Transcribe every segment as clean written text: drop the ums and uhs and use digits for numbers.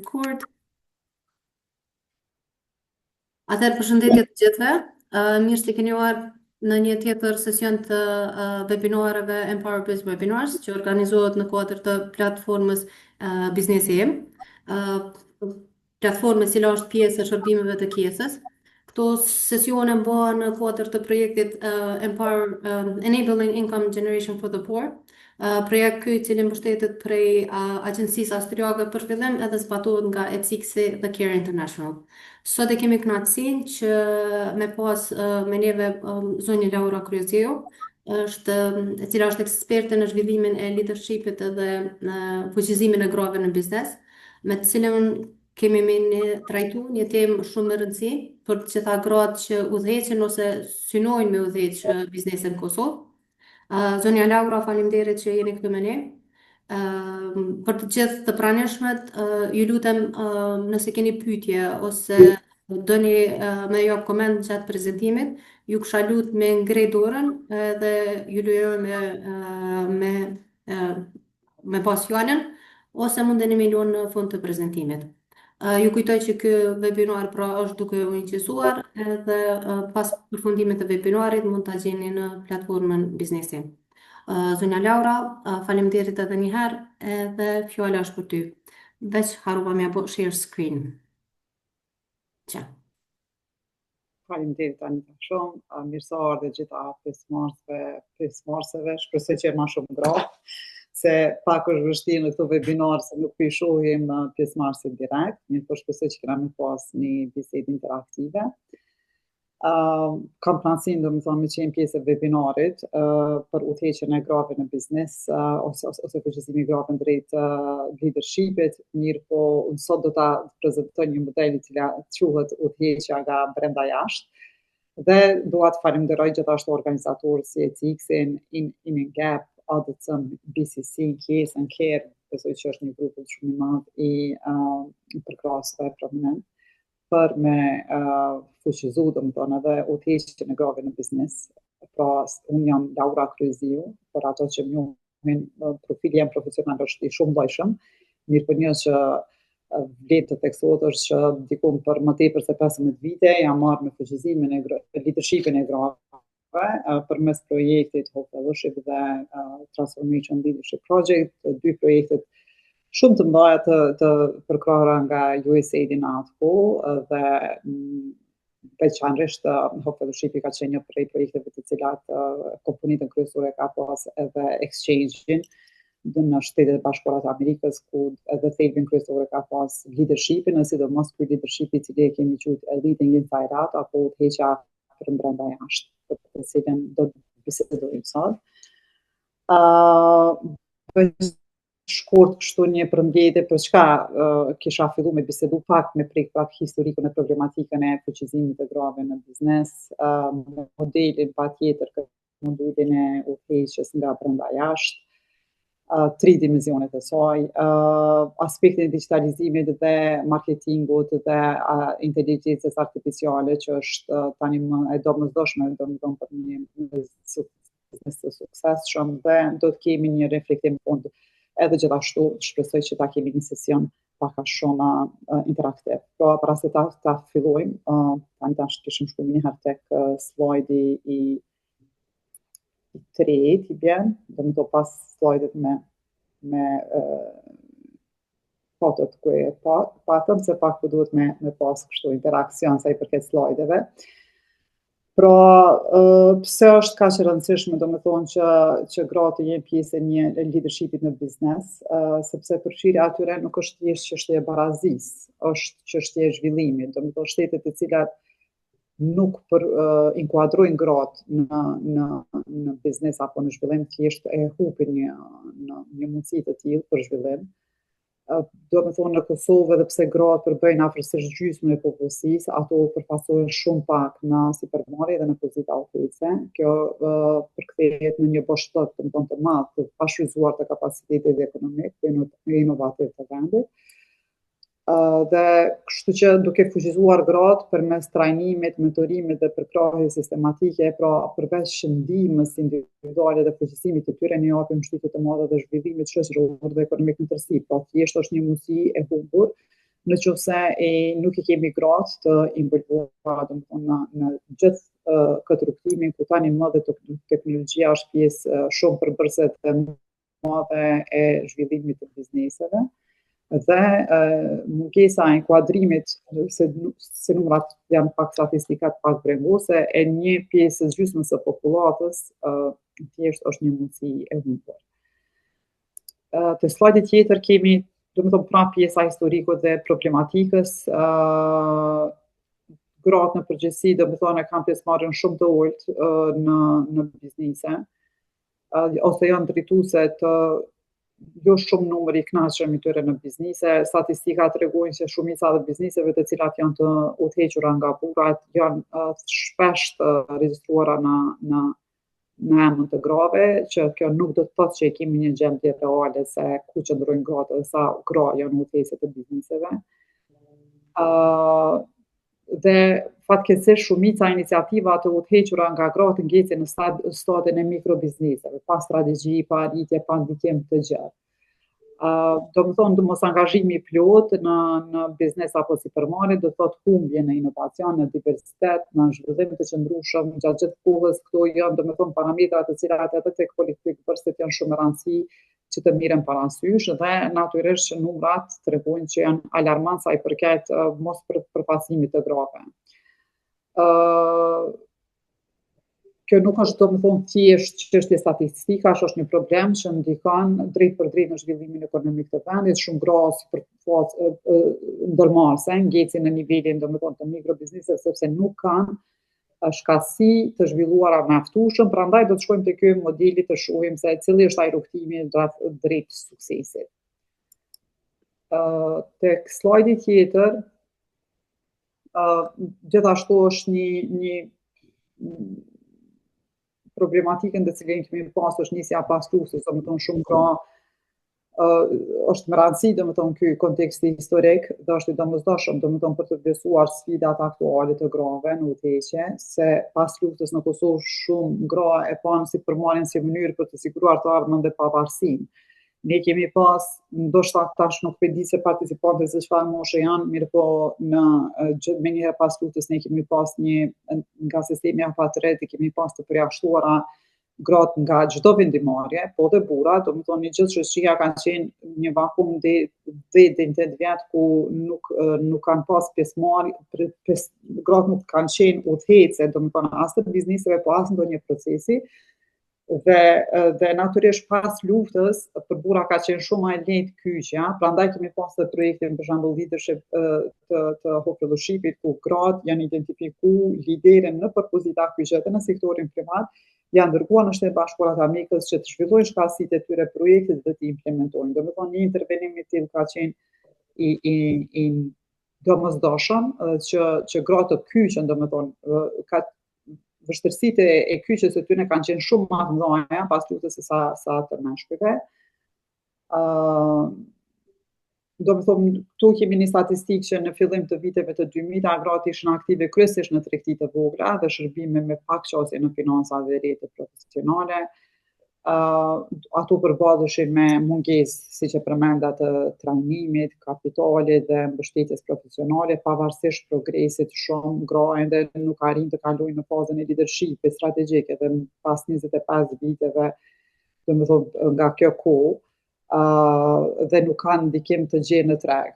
Record. Atëherë përshëndetje të gjithëve. Mirë se keni ardhur në një tjetër sesion të webinareve Empower Biz Webinars që organizohet në kuadër të platformës Biznesi Im. Platforma e cila është pjesë e shërbimeve të Kiesës. Këto sesione bëhen në kuadër të projektit Empower Enabling Income Generation for the Poor. Projekt ky i cili mbështetet prej agjencisë austriake për fillim edhe zbatohet nga ETSICS dhe Care International. Sot e kemi kënaqësinë që me pas me neve zonjën Laura Kryezeu, e cila është eksperte në zhvillimin e leadershipit edhe në fuqizimin e grave në biznes, me të cilën kemi me një trajtu një temë shumë e rëndësi për të gjitha gratë që udhëheqin ose synojnë me udhëheq biznesin në Kosovë. Zonja Laura, faleminderit që jeni këtu me ne. Për të gjithë të pranishmet, ju lutem nëse keni pyetje ose doni me jap koment gjatë prezantimit, ju kisha lut me ngre dorën dhe ju lejoj me pas fjalën ose mundeni me lënë në fund të prezantimit. Ju kujtoj që ky webinar pra është duke u inqizuar edhe pas përfundimit të webinarit mund ta gjeni në platformën Biznesi. Zonja Laura, faleminderit edhe një herë edhe fjala është për ty. Veç harrova me apo share screen. Qa. Faleminderit Anita shumë, mirë se ardhe gjitha pjesëmarrësve, shpresoj që ma shumë gra, se pak është vështirë në këto webinar se nuk po i shohim pjesëmarrësit direkt, mirë po shpresoj që kena me pas një bisedë interaktive. Kam pranësin domethënë me qenë pjesë e webinarit për udhëheqjen e grave në biznes ose fuqizimi i grave drejt leadershipit, mirë po sot do ta prezantoj një model i cila quhet udhëheqja nga brenda jashtë. Dhe dua të falenderoj gjithashtu organizatorët si ETSICS-in, INENGAP, ADCM, BCC, Kiesën, Care, besoj që është një grup shumë i madh i përkrahësve prominent për me fuqizu domethënë edhe udhëheqjen e grave në biznes. Pra, unë jam Laura Kryezeu, për ato që më njohin, profili jam profesional është i shumë llojshëm, mirë po një që vlet të theksohet është që diku për më tepër se 15 vite jam marrë me fuqizimin e leadershipin e grave përmes projektit Hope Fellowship dhe Transformation Leadership Project, dy projektet shumë të mëdha të përkrahura nga USAID në atë kohë dhe veçanërisht Hope Fellowship ka qenë një prej projekteve të cilat komponentën kryesore ka pas edhe exchange-in në Shtetet e Bashkuara të Amerikës, ku edhe thelbin kryesore ka pas leadershipin, sidomos ky leadership i cili e kemi quajtur leading inside out apo udhëheqja për brenda jashtë, për të cilën do të bisedojmë sot. Shkurt kështu një përmbledhje për çka kisha filluar me bisedu pak me prek pak historikun e problematikën e fuqizimit të grave në biznes, modelin patjetër modelin e udhëheqjes nga brenda jashtë, tri dimensionet e saj, aspektin e digitalizimit dhe marketingut dhe inteligjencës artificiale që është tani më e domosdoshme domethënë për një biznes të suksesshëm dhe do të kemi një reflektim fund edhe gjithashtu shpresoj që ta kemi një sesion pak a shumë interaktiv. Pra para se ta fillojmë, tani tash kishim shkuar një herë tek slajdi i tretë i bjen, do të pas slajdet me fotot ku e patëm se pak po duhet me pas kështu interakcion sa i përket slajdeve. Pra, pse është kaq e rëndësishme domethënë që gratë jenë pjesë e një leadershipit në biznes, sepse përfshirja atyre nuk është thjesht çështje e barazisë, është çështje e zhvillimit, domethënë shtetet të cilat nuk inkuadrojnë gratë në biznes apo në zhvillim thjesht e hupin një mundësi të tillë për zhvillim. Do të thonë në Kosovë edhe pse gratë përbëjnë afërsisht gjysmën e popullsisë, ato përfaqësohen shumë pak në sipërmarrje dhe në pozita udhëheqëse. Kjo përkthehet në një boshllëk të madh të pashfryzuar të kapacitetit ekonomik dhe inovativ të vendit. Dhe kështu që duke fuqizuar gratë përmes trajnimit, mentorimit dhe përkrahjes sistematike, pra përveç shëndimës individuale dhe fuqizimit të tyre, ne japim shtytje të mëdha dhe zhvillimit shoqëror dhe ekonomik në tërësi. Pra thjesht është një mundësi e humbur në qoftë nuk i kemi gratë të involvuara në gjithë këtë rrugtimin, ku tani më dhe teknologjia është pjesë shumë përbërëse të madhe e zhvillimit të bizneseve. Dhe mungesa e inkuadrimit, se numrat janë pak statistikat pak brengose, e një pjesës gjysmës së popullatës thjesht është një mundësi e humbur. Te slajdi tjetër kemi, pra pjesa historike dhe problematikës. Gratë në përgjithësi, e kanë pjesëmarrjen shumë të ulët në biznise, ose janë drejtuese të jo shumë numër i kënaqshëm i tyre në biznise. Statistikat tregojnë se shumica e bizniseve të cilat janë të udhëhequra nga burrat janë shpesh të regjistruara në emër të grave, që kjo nuk do të thotë që kemi një gjendje reale se ku qëndrojnë gratë dhe sa gra janë udhëheqëse të bizniseve. Dhe fatkeqësisht shumica e iniciativave të udhëhequra nga gratë ngecin në stadin e mikrobizneseve, pa strategji, pa arritje, pa ndikim të gjatë. Mos angazhimi i plot në biznes apo sipërmarrje do thotë humbje në inovacion, në diversitet, në zhvillim të qëndrueshëm gjatë gjithë kohës. Këto janë parametra të cilat edhe tek politikë përset janë shumë rëndësi që të miren parasysh, dhe natyrisht që numrat tregojnë që janë alarmant sa i përket mos përfaqësimit të grave. Kjo nuk është thjesht çështje statistikash, është një problem që ndikon drejt për drejt në zhvillimin ekonomik të vendit. Shumë gra sipërfaqe ndërmarrëse ngecin në nivelin të mikrobizneseve sepse nuk kanë shkatësi të zhvilluara mjaftueshëm, prandaj do të shkojmë te ky modeli të shohim se cili është ai rrugtimi drejt suksesit. Tek slajdi tjetër, gjithashtu është një problematikën të cilën kemi pas është nisja pastruese, shumë gra është më rëndësi ky konteksti historik dhe është i domosdoshëm për të vlerësuar sfidat aktuale të grave në udhëheqje, se pas luftës në Kosovë shumë gra e kanë sipërmarrjen si mënyrë për të siguruar të ardhmen dhe pavarësinë. Ne kemi pas, ndoshta tash nuk e di se participantët se çfarë moshe janë, mirëpo menjëherë pas luftës ne kemi pas nga sistemi afatret, kemi pas të përjashtuara gratë nga çdo vendimarrje, po dhe burrat, një gjithë shoqëria kanë qenë një vakum deri 10 vjet ku nuk kanë pas pjesëmarrje, gratë nuk kanë qenë udhëheqëse, as të bizneseve, po as ndonjë procesi. Dhe natyrisht pas luftës për burra ka qenë shumë më lehtë kyçja, prandaj kemi pas të projektin për shembull leadership të fellowshipit, ku gratë janë identifikuar liderën në pozita kyçe edhe në sektorin privat, janë dërguar në Shtetet Bashkuara të Amerikës që të zhvillojnë shkallësitë e tyre projekte dhe të implementojnë. Një intervenim i tillë ka qenë i domosdoshëm që gratë të kyçen, ka vështirësitë e kyçes së tyre kanë qenë shumë më të mëdha pas luftës se sa të mashkujve. Këtu kemi një statistikë që në fillim të viteve të 2000 gratë ishin aktive kryesisht në tregti të vogla dhe shërbime me pak qasje në financa dhe rrjete profesionale. Ato përballeshin me mungesë, siç e përmenda, të trajnimit, kapitalit dhe mbështetjes profesionale, pavarësisht progresit shumë gra ende nuk arrin të kalojnë në fazën e leadershipit strategjik edhe pas 25 viteve, nga kjo kohë, dhe nuk kanë ndikim të gjerë në treg.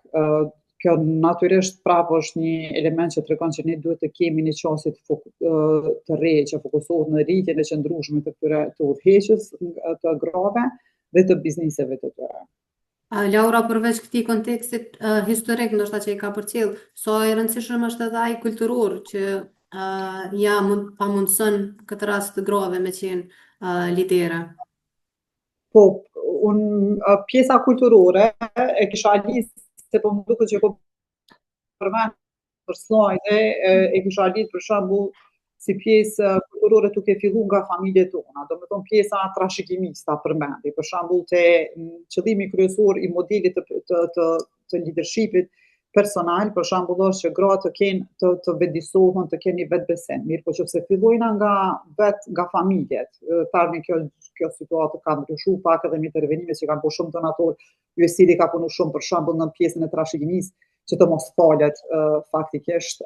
Kjo natyrisht prapë është një element që tregon që ne duhet të kemi një qasje të re që fokusohet në rritjen e qëndrueshme të këtyre të udhëheqjes të grave dhe të bizneseve të tyre. Laura, përveç këtij kontekstit historik ndoshta që i ka përcjell, sa i rëndësishëm është edhe ai kulturor që pamundson këtë rast të grave me qenë lidera. Po, pjesa kulturore e kisha listë, se po më duket që po përmend për slajde, e kisha listë për shembull si pjesë kulturore duke filluar nga familjet tona, pjesa trashëgimiste përmendi, për shembull te qëllimi kryesor i modelit të leadershipit personal, për shembull është që gratë të vedisohen, të kenë vetbesim. Mirë, po nëse fillojnë nga familjet, tani kjo situatë ka ndryshuar pak edhe me intervenimet që kanë bërë shumë donatorë, USAID ka punuar shumë për shembull në pjesën e trashëgimisë, që të mos falet faktikisht,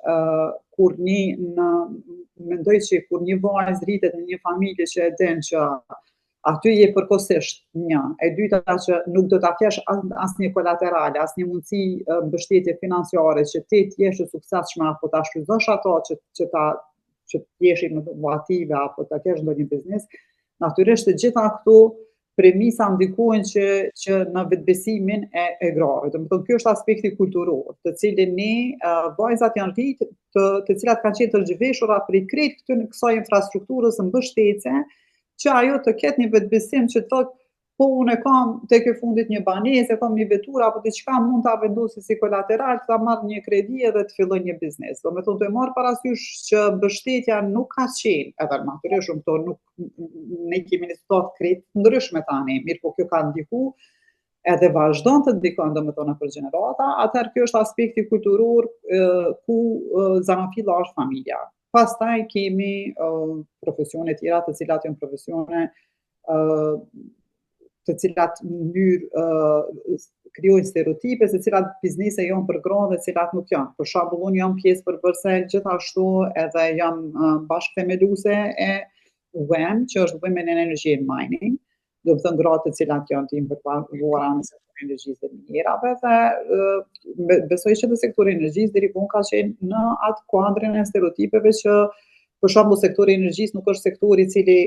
kur mendoj që kur një vajzë rritet në një familje që e din që aty je përkohësisht një, e dyta që nuk do ta kesh asnjë kolaterale, asnjë mundësi mbështetje financiare që ti të jesh e suksesshme apo ta shfrytëzosh ato që të jesh inovative apo ta kesh ndonjë biznes, natyrisht të gjitha këto premisa ndikojnë që në vetbesimin e grave. Domethënë ky është aspekti kulturor, të cilin ne vajzat janë rritë të cilat kanë qenë të zhveshura për i krejt kësaj infrastrukturës mbështetëse, që ajo të ketë një vetbesim që të thotë, po unë kam tek e fundit një banesë, kam një veturë apo diçka mund ta vendosi si kolateral, ta marr një kredi edhe të filloj një biznes. Domethënë të marr parasysh që mbështetja nuk ka qenë, edhe natyrisht këto ne kemi një situatë krejt ndryshme tani, mirë po kjo ka ndikuar edhe vazhdon të ndikon domethënë për gjenerata, atëherë kjo është aspekti kulturor ku zanafilla është familja. Pastaj kemi profesione tjera të cilat janë profesione të cilat në mënyrë krijojnë stereotipe, se cilat biznese janë për gra dhe cilat nuk janë. Për shembull, unë jam pjesë përbërëse gjithashtu edhe jam bashkëthemeluese e WEM, që është Women in Energy and Mining, do të thënë gratë të cilat janë të involvuara në sektorin e energjisë dhe minerave, dhe besoj që në sektorin e energjisë deri vonë ka qenë në atë kuadrin e stereotipeve që për shembull sektori i energjisë nuk është sektori i cili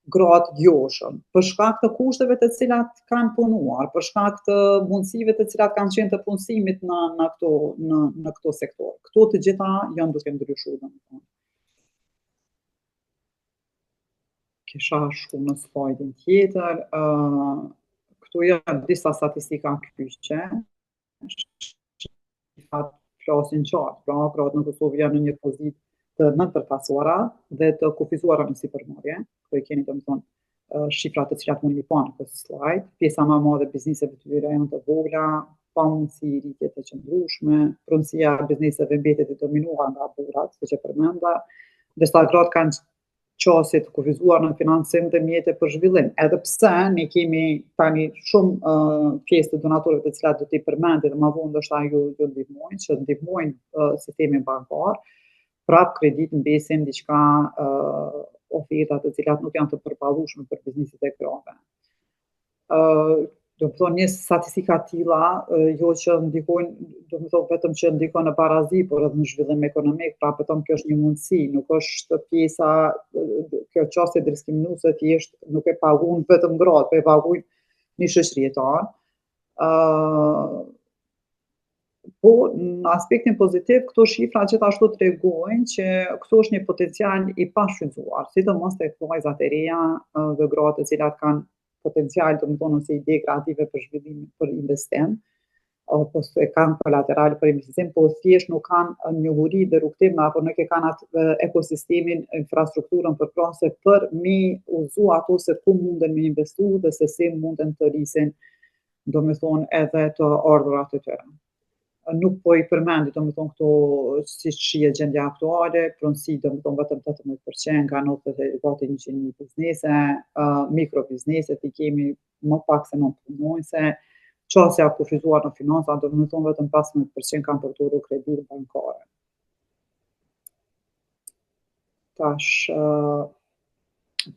gratë djoshën, për shkak të kushteve të cilat kanë punuar, për shkak të mundësive të cilat kanë qenë të punësimit në këto sektor. Këto të gjitha janë duke ndryshuar domethënë. Kisha shku në slajdin tjetër, këtu janë disa statistika kyçe, flasin qartë, pra gratë në Kosovë janë në një pozitë të nënpërfaqësuara dhe të kufizuara në sipërmarrje. Këtu e keni domethënë shifrat të cilat mundi pa në këtë slajd. Pjesa më e madhe e bizneseve të tyre janë të vogla, pa mundësi rritje të qëndrueshme, pronësia e bizneseve mbetet e dominuar nga burrat, siç e përmenda, ndërsa gratë kanë qasje të kufizuar në financim dhe mjete për zhvillim. Edhe pse ne kemi tani shumë pjesë të donatorëve të cilat do t'i përmendë dhe më vonë ndoshta ju ndihmojnë, që ndihmojnë sistemin bankar, prap kredit mbesin diçka oferta të cilat nuk janë të përballueshme për bizneset e grave. Do të thonë një statistika të tilla, jo që ndikojnë, do të thonë vetëm që ndikon në barazi, por edhe në zhvillim ekonomik, pra vetëm kjo është një mundësi, nuk është pjesa, kjo çështje diskriminuese thjesht nuk e paguajnë vetëm gratë, po e paguajnë një shoqëri jetare. Po në aspektin pozitiv, këto shifra gjithashtu tregojnë që këtu është një potencial i pashfrytzuar, sidomos tek vajzat e reja dhe gratë të cilat kanë potencial, domethënë ose ide kreative për zhvillim, për investim, apo e kanë kolateral për investim, po thjesht nuk kanë njohuri dhe rrugtim apo nuk e kanë atë ekosistemin, infrastrukturën përkrahase për me udhëzu ato se ku munden me investu dhe se si munden të rrisin, domethënë edhe të ardhurat e tyre. Nuk po i përmendi domethënë këto si shihet gjendja aktuale, pronësi domethënë vetëm 18% nga 9100 biznese, mikrobiznese i kemi më pak se 9 punonjëse, qasja kufizuar në financa domethënë vetëm 15% kanë përdoru kredi bankare. Tash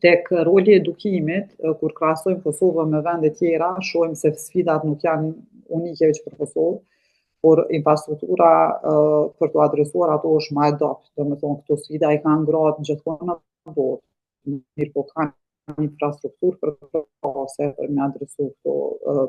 tek roli i edukimit, kur krahasojmë Kosovën me vende tjera, shohim se sfidat nuk janë unike veç për Kosovë, por infrastruktura për të adresuar ato është më e dobët. Domethënë këto sfida i kanë gratë gjithmonë në botë, mirë po kanë infrastrukturë përkrahase për me adresu këto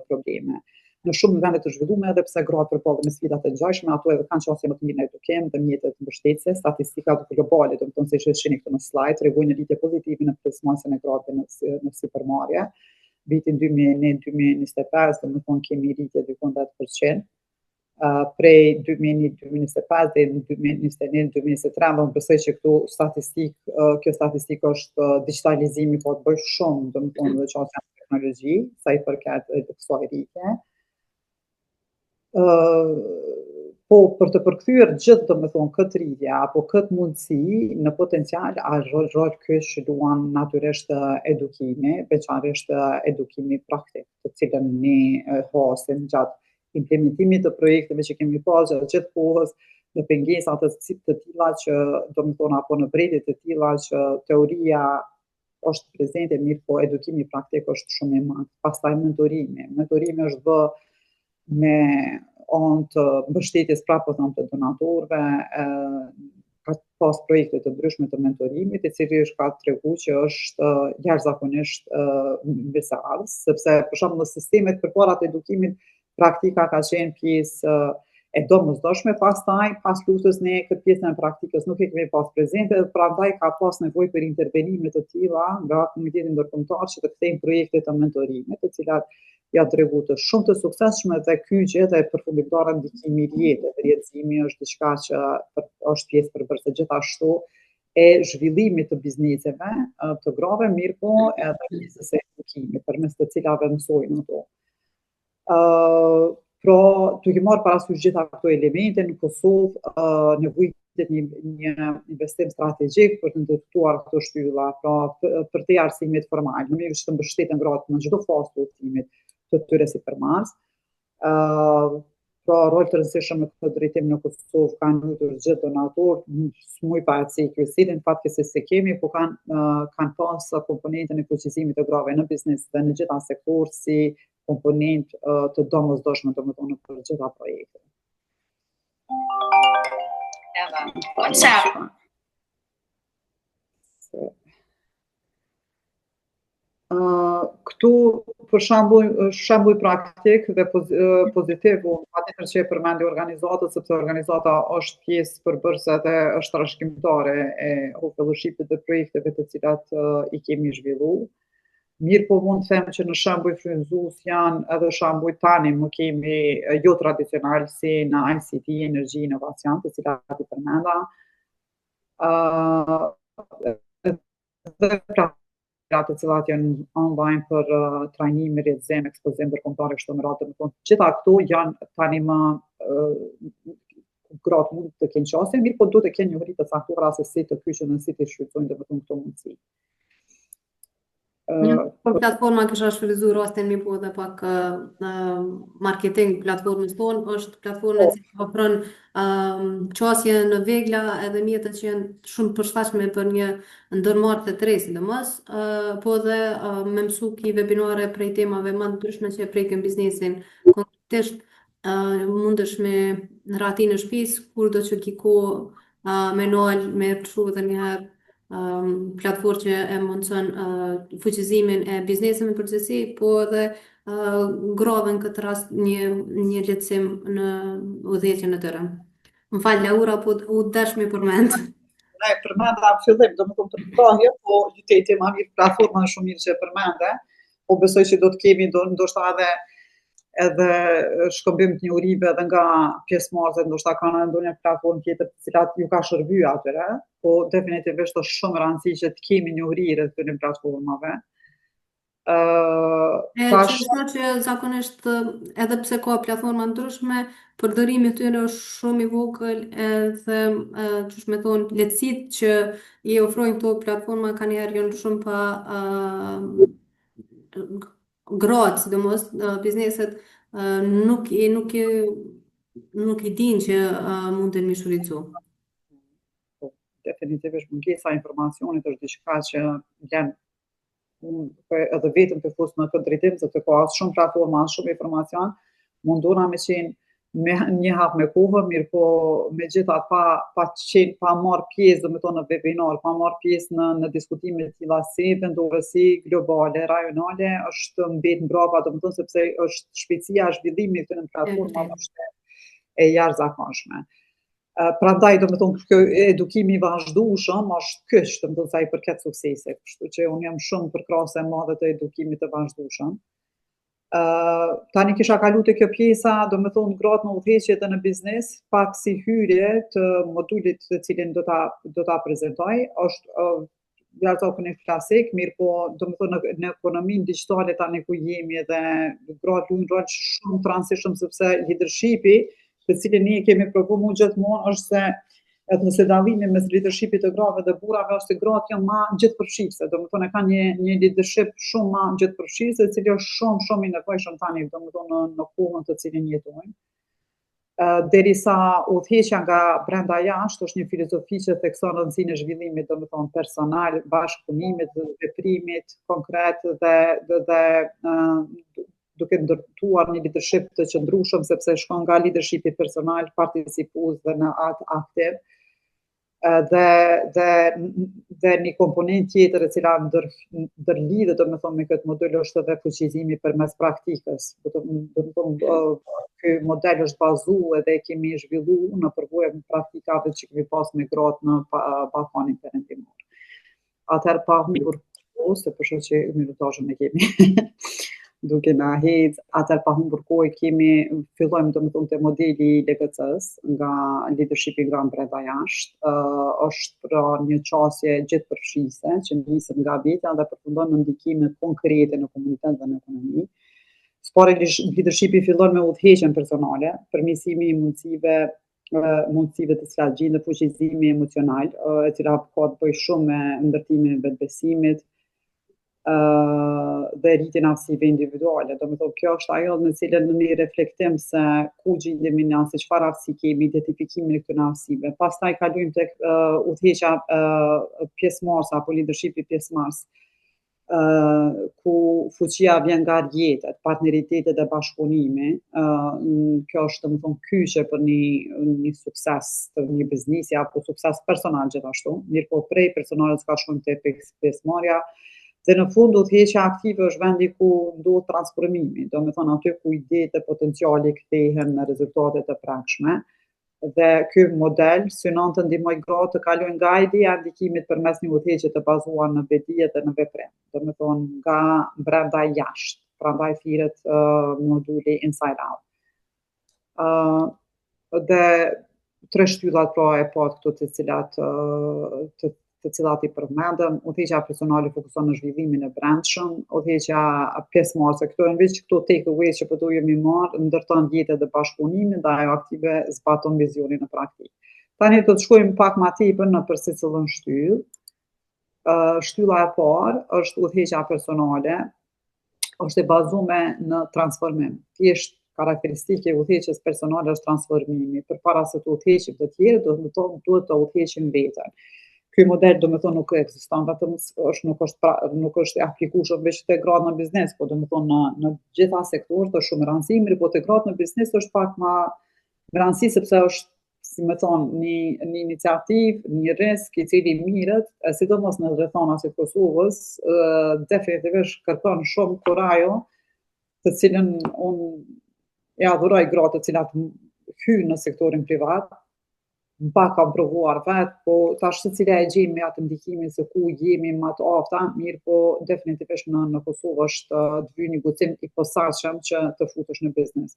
probleme. Në shumë vende të zhvilluara, edhe pse gratë përballen me sfida të ngjashme, ato edhe kanë qasje më të mirë në edukim dhe mjete të mbështetëse. Statistikat globale, domethënë se shihni këtu në slajd, tregojnë një rritje pozitive në pjesëmarrjen e grave në sipërmarrje. Vitin 2021-2025, domethënë kemi rritje diku 10%. Prej 2021-2025 dhe 2021-2023, më besoj që kjo statistikë është digitalizimi po të bëj shumë, domethënë dhe qasja në teknologji, sa i përket kësaj rritje. Po për të përkthyer gjithë domethënë këtë rritje apo këtë mundësi në potencial, rol kyç luan natyrisht edukimi, veçanërisht edukimi praktik, të cilën ne hasim gjatë implementimit të projekteve që kemi pasur gjatë gjithë kohës, në pengesa të tilla që domethënë apo në brejtje të tilla që teoria është prezente, mirë po edukimi praktik është shumë i madh. Pastaj mentorimi. Mentorimi është bë me anë të mbështetjes prapë të donatorëve, ka pas projekte të ndryshme të mentorimit, i cili ka treguar që është jashtëzakonisht besues, sepse për shembull në sistemet përpara të edukimit praktika ka qenë pjesë e domosdoshme, pastaj pas luftës ne këtë pjesën e praktikës nuk e kemi pas prezente, prandaj ka pas nevojë për intervenime të tilla nga komiteti ndërkombëtar që të kthejnë projekte të mentorimit, të cilat ja tregu të shumë të suksesshme dhe kyçe dhe përfundimtare ndikimi i jetës. Rrjedhimi është diçka që është pjesë përbërëse gjithashtu e zhvillimit të bizneseve të grave, mirë po edhe pjesës e edukimit, përmes të cilave mësojnë ato. Pra, duke marrë parasysh gjitha këto elemente në Kosovë, nevojitet një investim strategjik për të ndërtuar këto shtylla, pra për të arsimit formal, në mënyrë që të mbështeten gratë në çdo fazë të udhëtimit të tyre sipërmas. Pra, rol të rëndësishëm në këtë drejtim në Kosovë kanë luajtur gjithë donatorët, smuj pa atë cilin fatkeqësisht se kemi, po kanë pas komponentën e fuqizimit të grave në biznes dhe në gjitha sektorë si komponent të domosdoshme domethënë për gjitha projektet. WhatsApp. Këtu për shembull praktik dhe pozitiv, patjetër që e përmendi organizatën, sepse organizata është pjesë përbërëse dhe është trashëgimtare e fellowshipit të projekteve të cilat i kemi zhvilluar. Mirë po mund të them që në shembuj frymëzues janë edhe shembuj tani më kemi jo tradicional si në ICT, energji, inovacion, të cilat i përmenda. Dhe të cilat janë online për trajnim, rrjedhim, ekspozim ndërkombëtar kështu me radhë, domethënë gjitha këto janë tani më gratë mund të kenë qasje, mirë po duhet të kenë njohuri të caktuara se si të kyçen dhe si të shfrytëzojnë domethënë këto mundësi. Po platforma kisha shfrytëzuar rastin mi po dhe pak marketing platformës tonë, është platformë që ofron qasje në vegla edhe mjetet që janë shumë përshtatshme për një ndërmarrje të re sidomos, po dhe me mësu ki webinare prej temave më të ndryshme që prekin biznesin. Konkretisht mundesh me në ratin e shtëpisë, kur do që ki kohë me nal, me çu edhe një herë platformë që e mundson fuqizimin e bizneseve në përgjithësi, po edhe grave në këtë rast një lehtësim në udhëheqjen e tyre. M'fal Laura, po u dash me përmend. Ne përmenda në fillim, domethënë për përhje, po qyteti më mirë platforma shumë mirë që e përmende, po besoj që do të kemi ndoshta edhe shkëmbim të njohurive edhe nga pjesëmarrësit, ndoshta kanë ndonjë platformë tjetër të cilat ju ka shërbyer atyre, po definitivisht është shumë rëndësi që të kemi njohuri rreth këtyre platformave. Që zakonisht edhe pse ka platforma ndryshme, përdorimi i tyre është shumë i vogël edhe ç'është me thonë lehtësitë që i ofrojnë këto platforma kanë njerë janë shumë pa gratë, sidomos bizneset nuk i dinë që munden mi shfrytëzu. Definitivisht mungesa e informacionit është diçka që janë edhe vetëm të fus në këtë drejtim, sepse ka shumë platforma, shumë informacion, mundona me qenë një hap me kohë, mirë po megjithatë pa marrë pjesë, domethënë në webinar, pa marrë pjesë në diskutime të tilla si vendore, si globale, rajonale, është mbet mbrapa, domethënë sepse është shpejtësia e zhvillimit të këtyre platformave është e jashtëzakonshme. Prandaj domethënë ky edukimi i vazhdueshëm është kyç, domethënë sa i përket suksesit, kështu që unë jam shumë përkrahase e madhe të edukimit të vazhdueshëm. Tani kisha kalu te kjo pjesa, domethënë gratë në udhëheqje dhe në biznes, pak si hyrje të modulit të cilin do ta prezantoj, është jashtëzakonisht klasik, mirë po domethënë në ekonominë digjitale tani ku jemi edhe gratë luajnë rol shumë të rëndësishëm sepse leadershipi, të cilin ne kemi provuar gjithmonë është se Edhe nëse dallimi mes leadershipit të grave dhe burrave është se gratë janë më gjithëpërfshirëse, domethënë e kanë një leadership shumë më gjithëpërfshirëse, i cili është shumë i nevojshëm tani, domethënë në kohën të cilin jetojmë. Derisa udhëheqja nga brenda jashtë është një filozofi që thekson rëndësinë e zhvillimit, domethënë personal, bashkëpunimit, veprimit konkret dhe duke ndërtuar një leadership të qëndrueshëm, sepse shkon nga leadershipi personal, participues dhe në akt aktiv, dhe një komponent tjetër e cila ndërlidhet domethënë me këtë model është edhe fuqizimi përmes praktikës. Domethënë ky model është bazuar edhe kemi zhvilluar në përvojën e praktikave që kemi pas me gratë në Ballkanin Perëndimor. Atëherë pa humbur kohë, se për shkak që minutazhin e kemi duke na hedh, atëherë pa humbur kohë fillojmë domethënë te modeli i LGC-s nga leadershipi nga brenda jashtë. Është pra një qasje gjithëpërfshirëse që niset nga vetja dhe përfundon në ndikime konkrete në komunitet dhe në ekonomi. Spari leadershipi fillon me udhëheqjen personale, përmirësimi i mundësive të cilat gjendet fuqizimi emocional, e cila ka të bëjë shumë me ndërtimin e vetbesimit, dhe rritjen e aftësive individuale. Domethënë kjo është ajo në cilën ne reflektojmë se ku gjendemi ne, se çfarë aftësi kemi, identifikimin e këtyre aftësive. Pastaj kalojmë tek udhëheqja pjesëmarrëse apo leadershipi pjesëmarrës, ku fuqia vjen nga rrjetet, partneritetet dhe bashkëpunimi. Kjo është domethënë kyçe për një sukses të një biznesi apo sukses personal gjithashtu. Mirëpo prej personalit ka shkojmë te pjesëmarrja. Dhe në fund udhëheqja aktive është vendi ku ndodh transformimi, domethënë aty ku idetë e potenciali kthehen në rezultate të prekshme. Dhe ky model synon të ndihmojë gratë të kalojnë nga ideja e ndikimit përmes një udhëheqje të bazuar në vetdije dhe në veprim, domethënë nga brenda jashtë, prandaj thirret moduli Inside Out. Dhe tre shtyllat pra e pat këto të cilat i përmendëm. Udhëheqja personale fokuson në zhvillimin e brendshëm, udhëheqja pjesëmarrëse, këto janë veç këto take away që po dojmë marr, ndërton rrjetet dhe bashkëpunimin dhe ajo aktive zbaton vizionin në praktikë. Tani do të shkojmë pak më tepër në për secilën shtyllë. Shtylla e parë është udhëheqja personale, është e bazuar në transformim. Thjesht karakteristike e udhëheqjes personale është transformimi. Përpara se të udhëheqim të tjerë, duhet të udhëheqim veten. Ky model domethënë nuk ekziston vetëm nuk është e aplikueshëm vetëm te gratë në biznes, po domethënë në gjitha sektorët është shumë e rëndësishme, por te gratë në biznes është pak më rëndësi sepse është, si më thon, një iniciativë, një risk i cili mirët, sidomos në rrethana të Kosovës, definitivisht kërkon shumë kurajo, të cilën unë ja adhuroj gratë të cilat hyjnë në sektorin privat. Pak kam provuar vetë, po tash secila e gjejmë me atë ndikimin se ku jemi më të afta, mirë po definitivisht në Kosovë është të vy një guxim i posaçëm që të futesh në biznes.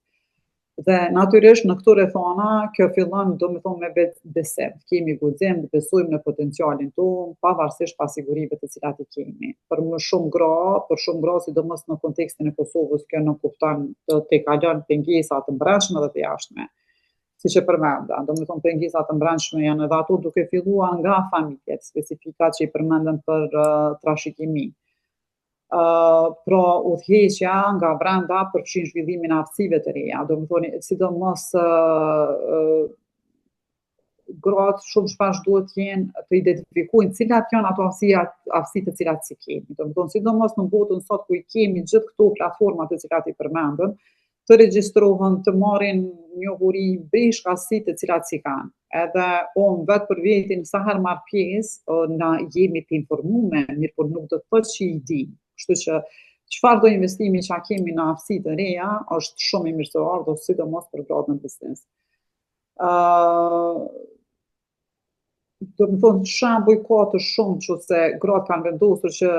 Dhe natyrisht në këto rrethana kjo fillon domethënë me vetbesim. Kemi guxim, besojmë në potencialin tonë, pavarësisht pasigurive të cilat i kemi. Për shumë gra, sidomos në kontekstin e Kosovës, kjo nuk kupton të kalon pengesa të brendshme dhe të jashtme. Siç e përmenda, domethënë pengesat të brendshme janë edhe ato duke filluar nga familjet, specifikat që i përmendëm për trashëgimi. Pra udhëheqja nga brenda përfshin zhvillimin e aftësive të reja, domethënë sidomos gratë shumë shpesh duhet të jenë të identifikojnë cilat janë ato aftësi të cilat si kemi. Domethënë sidomos në botën sot ku i kemi gjithë këto platforma të cilat i përmendëm, të regjistrohen, të marrin njohuri breshka aftësi të cilat si kanë. Edhe unë vetë për vetin sa herë marr pjesë, na jemi të informuar, mirë por nuk do të thotë që i di. Kështu që çfarë do investimi që kemi në aftësi të reja është shumë i mirësuar, sidomos për gratë në biznes. Do të thonë shembuj ka të shumë që gratë kanë vendosur që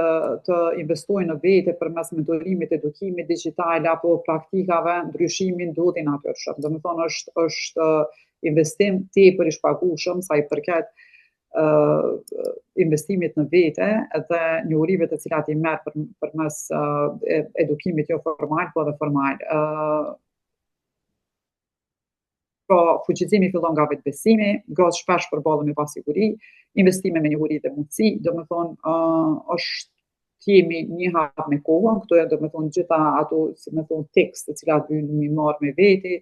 të investojnë në vete përmes mentorimit, edukimit digital apo praktikave, ndryshimin ndodhi natyrshëm. Do të thonë është investim tepër i shpagueshëm sa i përket investimit në vete dhe njohurive të cilat i merr përmes edukimit jo formal, po edhe formal. Pra, fuqizimi fillon nga vetbesimi, gratë shpesh përballen me pasiguri, investime me njohuri dhe mundësi, domethënë është jemi një hap me kohën, këto janë domethënë gjitha ato, si me thonë, tekst të cilat vijnë mi marrë me veti,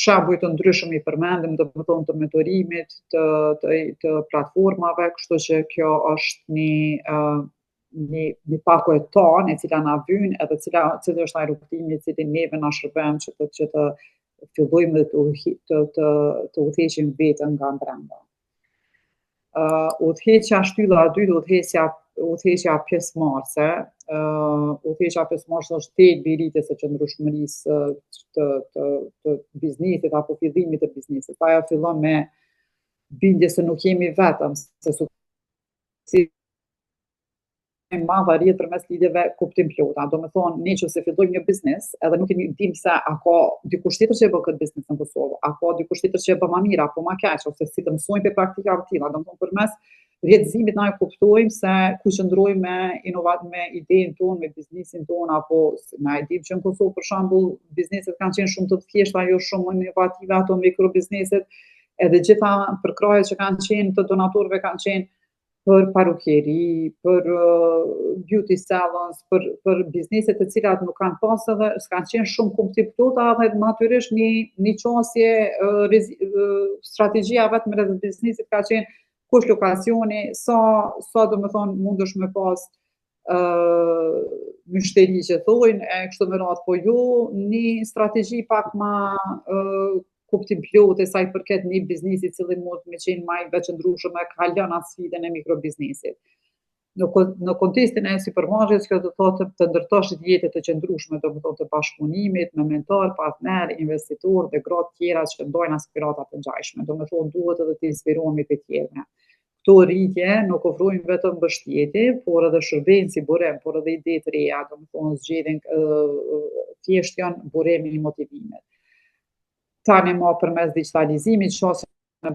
shembuj të ndryshëm i përmendim, domethënë të mentorimit, të platformave, kështu që kjo është një pako e tonë e cila na vyn edhe cili është ai rrugtimi i cili neve na shërben që të fillojmë të udhëheqim veten nga brenda. Udhëheqja shtylla e dytë, udhëheqja pjesëmarrëse. Udhëheqja pjesëmarrëse është thelbi i rritjes së qëndrueshmërisë të biznesit apo fillimit të biznesit. Ajo fillon me bindje se nuk jemi vetëm, se suksesi e madh arrihet përmes lidhjeve kuptim plota. Domethënë, ne që se fillojmë një biznes, edhe nuk e dim se a ka dikush tjetër që e bën këtë biznes në Kosovë, a ka dikush tjetër që e bën më mirë apo më keq, ose si të mësojmë për praktika të tilla. Domethënë, përmes rrjedhëzimit na e kuptojmë se ku qëndrojmë me idenë tonë, me biznesin tonë, apo na e dim që në Kosovë për shembull bizneset kanë qenë shumë të thjeshta, jo shumë inovative ato mikrobizneset, edhe gjitha përkrajet që kanë qenë të donatorëve kanë qenë për parukeri, për beauty salons, për bizneset të cilat nuk kanë pas edhe s'kanë qenë shumë kuptim plota dhe natyrisht një qasje strategjia vetëm rreth biznesit ka qenë kush lokacioni, sa domethënë mundesh me pas myshteri që thojnë, kështu me radhë, po jo një strategji pak ma kuptim plotë sa i përket një biznesi i cili mund me qenë më i veçëndrueshëm e ka lënë atë sfidën e mikrobiznesit. Në kontekstin e supermarketës, kjo do të thotë të ndërtosh jetë të qëndrueshme, domethënë të bashkëpunimit me mentor, partner, investitor dhe gratë tjera që ndojnë aspirata të ngjashme. Domethënë duhet edhe të inspirohemi të tjerëve. Këto rritje nuk ofrojnë vetëm mbështetje, por edhe shërbejnë si burim, por edhe ide të reja, domethënë zgjedhin thjesht janë burimi i motivimit. Tani më përmes digitalizimit, qoftë në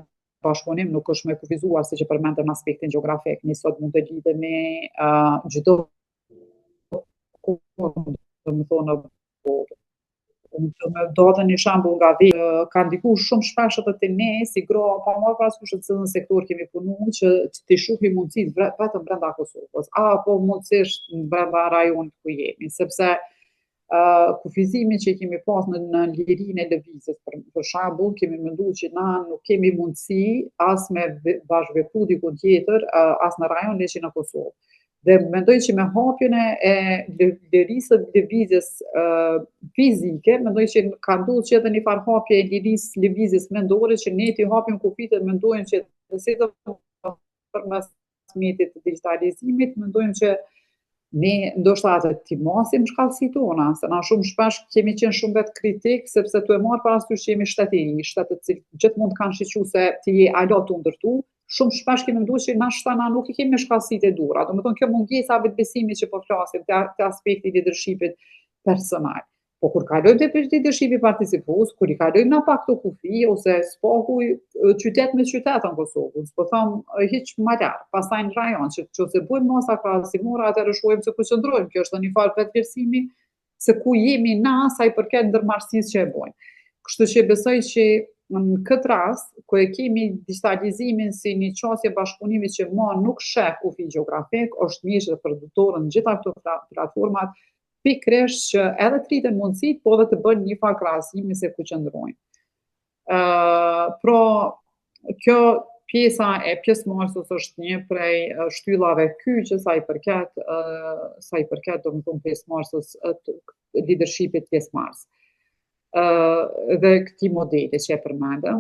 bashkëpunim nuk është me kufizuar siç e përmendëm aspektin gjeografik. Ne sot mund të lidhemi çdo domethënë me do të një shembull nga vetë, ka ndikuar shumë shpesh edhe te ne si gra, pa marrë parasysh në cilën sektor kemi punuar, që të shohim mundësitë vetëm brenda Kosovës, apo mundësisht brenda rajonit ku jemi, sepse kufizimi që kemi pas në lirinë e lëvizjes, për shembull, kemi menduar që na nuk kemi mundësi as me bashkëvepru diku tjetër, as në rajon leqi në Kosovë. Dhe mendoj që me hapjen e lirisë së lëvizjes fizike, mendoj që ka ndodhur që edhe një farë hapje e lirisë lëvizjes mendore, që ne t'i hapim kufit dhe mendojmë që si do përmes mjetit të digitalizimit, mendojmë që ne ndoshta atë t'i masim shkallësitë tona, se na shumë shpesh kemi qenë shumë vetë kritik, sepse tu e marr parasysh që jemi shtet i ri, shtet të cilë gjithmonë kanë shiqur se ti je alo tu ndërtu, shumë shpesh kemi menduar që na nuk i kemi shkallësitë e duhura. Domethënë kjo mungesa vetbesimit që po flasim te aspekti i leadershipit personal. Po kur kalojmë te leadershipi participues, kur i kalojmë na pak këto kufi ose spaku qytet me qytet në Kosovë, s'po them hiç më lart, pastaj në rajon, që nëse bëjmë masa krahasimore, atëherë shohim se ku qëndrojmë. Kjo është një farë vetëvlerësimi se ku jemi na sa i përket ndërmarrësisë që e bëjmë. Kështu që besoj që në këtë rast, ku e kemi digitalizimin si një qasje bashkëpunimi që nuk sheh kufi gjeografik, është mirë që produktorët në gjitha këto platformat pikërisht që edhe të rriten mundësit, po edhe të bën një farë krahasimi se ku qëndrojnë. Pra, kjo pjesa e pjesëmarrësës është një prej shtyllave kyçe sa i përket domethënë pjesëmarrësës leadershipit pjesëmarrës. Dhe këtij modeli që e përmendëm.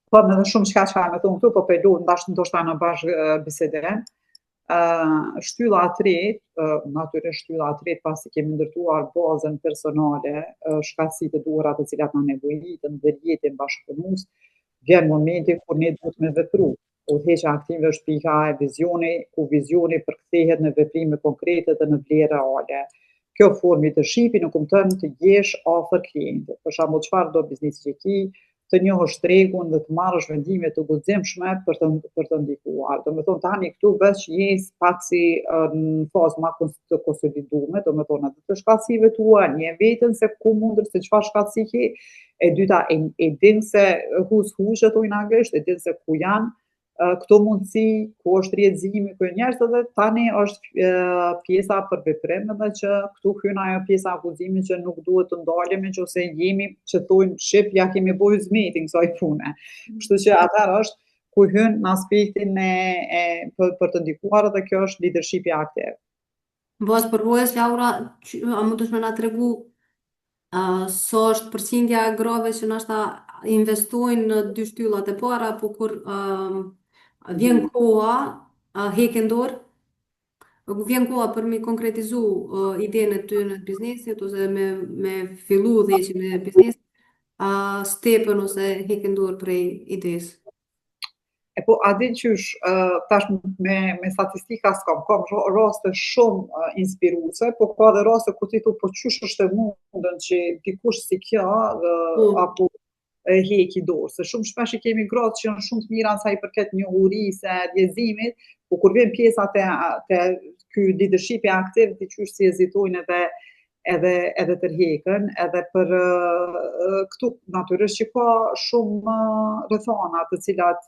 Po edhe shumë çka me thonë këtu, po pelu ndoshta në bashkë bisede. Shtylla e tretë, natyrisht shtylla e tretë pasi kemi ndërtuar bazën personale, shkallësitë e duhura të cilat na nevojitën dhe jetën bashkëpunues, vjen momenti kur ne duhet me vepru. Udhëheqja aktive është pika e vizioni, ku vizioni përkthehet në veprime konkrete dhe në vlerë reale. Kjo formë leadershipi nuk kupton të jesh afër klientit. Për shembull, çfarë do biznesi që ki, të njohësh tregun dhe të marrësh vendime të guximshme për të ndikuar. Domethënë tani këtu veç je pak si në fazë më të konsoliduar, domethënë atë të shkallësive tua, një veten se ku mundesh se çfarë shkallësi ke, e dyta e din se who's who që thojnë anglisht, e din se ku janë këto mundësi, ku është rrjedhimi, ku njerëz edhe tani është pjesa për veprim edhe që këtu hyn ajo pjesa e guximit që nuk duhet të ndalemi nëse jemi që thonë shqip ja kemi bojë zmetin kësaj pune. Kështu që atëherë është ku hyn në aspektin për të ndikuar edhe kjo është leadershipi aktiv. Bazë përvojës, Laura, a mundesh me na tregu sa është përqindja e grave që nashta investojnë në dy shtyllat e para, po kur vjen koha, heqin dorë, vjen koha për me konkretizu idenë e tyre në biznesit ose me fillu udhëheqjen e biznesit, stepen ose heqin dorë prej idesë. E po, a din qysh, tash me statistika s'kam, kam raste shumë inspiruese, po ka dhe raste ku ti thu, po qysh është e mundën që dikush si kjo, apo heki dorë, se shumë shpesh i kemi gratë që janë shumë të mira sa i përket njohurisë, rrjedhimit, po kur vjen pjesa te ky leadershipi aktiv, ti qysh si hezitojnë edhe tërhekën, edhe për këtu natyrisht që ka shumë rrethana të cilat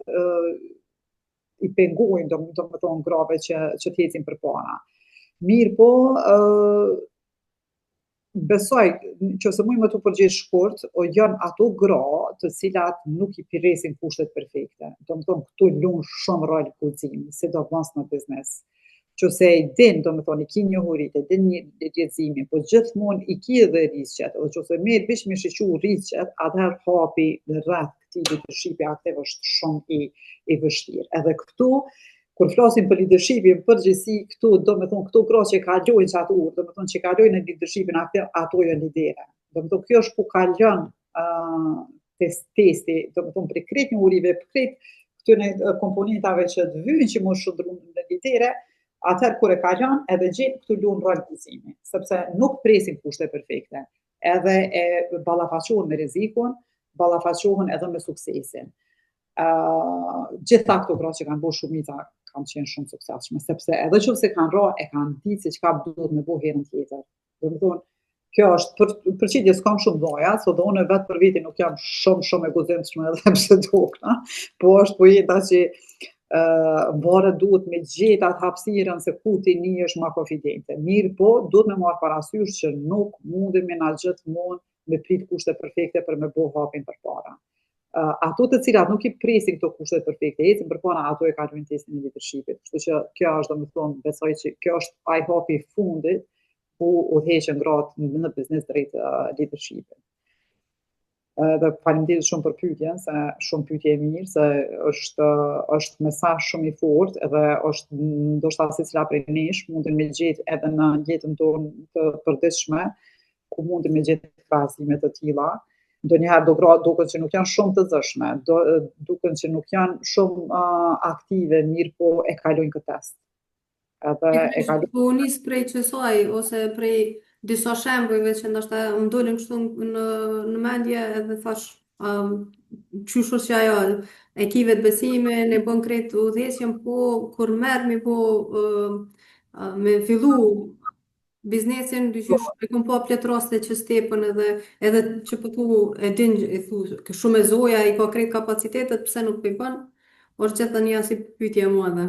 i pengojnë domethënë grave që t'ecin përpara. Mirë po, besoj, nëse muj më të përgjigj shkurt, janë ato gra të cilat nuk i presin kushtet perfekte. Domethënë këtu lun shumë rol guximi, sidomos në biznes. Qose i din, domethënë i ki njohuritë, i din rrjedhimin, po gjithmonë i ki edhe rreziqet, edhe qose merr bish me shiqu rreziqet, atëherë hapi në rreth këtij leadershipi aktiv është shumë i vështirë. Edhe këtu kur flasim për leadershipin përgjithësi, këtu domethënë këto gra që kalojnë çat urë, domethënë që kalojnë në leadershipin aktiv, ato janë lidera. Domethënë kjo është ku kalon testi, domethënë për krejt njohurive, për krejt këtyre komponentave që të vyjnë që mos shndrun në lidere, atëherë kur e kalon edhe gjen këtu luan rol guximi, sepse nuk presin kushte perfekte. Edhe e ballafaqohen me rrezikun, ballafaqohen edhe me suksesin. Gjitha këto gra që kanë bërë shumica kanë qenë shumë suksesshme, sepse edhe nëse kanë ra, e kanë ditë se çka duhet me bëu herën tjetër. Domethënë, kjo është përqindje s'kam shumë doja, sot unë vetë për veti nuk jam shumë e guximshme edhe pse dukna, po është pojeta që varet duhet me gjetë atë hapësirën se ku ti nihesh më konfidente. Mirë po, duhet me marrë parasysh që nuk mundemi na gjithmonë me prit kushte perfekte për me bëu hapin përpara. Ato të cilat nuk i presin këto kushtet perfekte, ecin përpara, ato e kalojnë testin e leadershipit. Kështu që kjo është domethënë besoj që kjo është ai hapi i fundit ku udhëheqen gratë në biznes drejt leadershipit. Dhe faleminderit shumë për pyetjen, se shumë pyetje e mirë, se është mesazh shumë i fortë edhe është ndoshta secila prej nesh mundin me gjetë edhe në jetën tonë të përditshme, ku mundin me gjetë krahasime të tilla. Ndonjëherë do gra duken që nuk janë shumë të zëshme, duken që nuk janë shumë aktive, mirë po e kalojnë këtë test. Po nis prej qësoj, ose prej disa shembujve që ndoshta më dolën kështu në mendje edhe thash qysh është që ajo e ki vetë besimin, e bën krejt udhëheqjen, po kur merr me fillu biznesin, dyqysh e kam pa plot raste që stepën edhe që po thu e din e thu shumë e zoja, i ka krejt kapacitetet, pse nuk po i bën? Është gjithë si pyetje e madhe.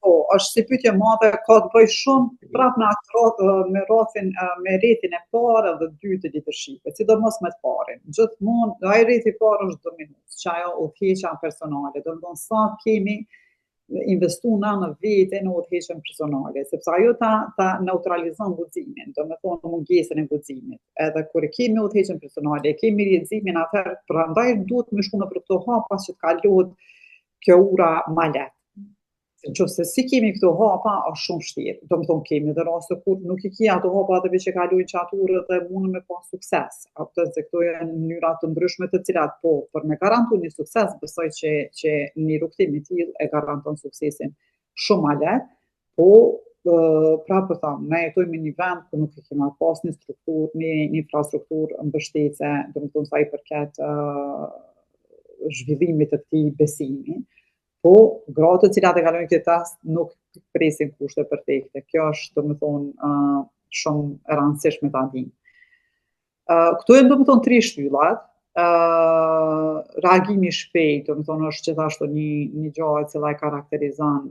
Po, është si pyetje e madhe, ka të bëjë shumë prapë me rrethin me rrethin e parë dhe dytë të leadershipit, sidomos me të parin. Gjithmonë ai rreth i parë është dominues, që ajo udhëheqja personale, domethënë sa kemi investu në vete në udhëheqjen personale, sepse ajo ta neutralizon guximin, domethënë mungesën e guximit. Edhe kur kemi udhëheqjen personale, kemi rrezimin, atëherë prandaj duhet me shku në për këto hapa që të kalohet kjo ura ma lehtë. Nëse si kemi këto hapa, është shumë vështirë. Domethënë kemi edhe raste kur nuk i ki ato hapa edhe që kalojnë qaturë dhe mundën me pas sukses. Ato se këto janë mënyra të ndryshme të cilat po për me garantu një sukses, besoj që një rrugtim i tillë e garanton suksesin shumë ma lehtë, po prapë tham, ne jetojmë në një vend ku nuk i kemi pas një strukturë, një infrastrukturë mbështetëse, domethënë sa i përket zhvillimit të këtij besimi, po gratë të cilat e kalojnë këtë test nuk presin kushte perfekte. Kjo është domethënë shumë e rëndësishme ta dinë. Këtu janë domethënë 3 shtyllat. Reagimi I shpejt, domethënë është gjithashtu një gjë e cila e karakterizon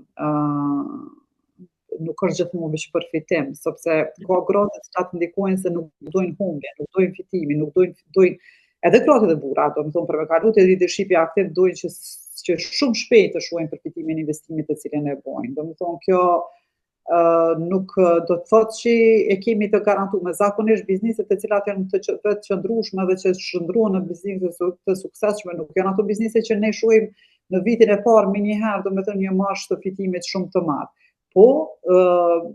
nuk është gjithmonë veç për fitim, sepse ka gra të cilat ndikojnë se nuk dojnë humbje, nuk dojnë fitimin, nuk dojnë edhe gratë dhe burra, domethënë për me kalu te leadershipi aktiv dojnë që shumë shpejt të shohin përfitimin e investimit të cilin e bojnë. Domethënë kjo nuk do të thotë që e kemi të garantuar. Zakonisht bizneset të cilat janë të qëndrueshme dhe që shndruhen në biznese të suksesshme nuk janë ato biznese që ne shohim në vitin e parë me njëherë, domethënë një marsh të fitimit shumë të madh. Po,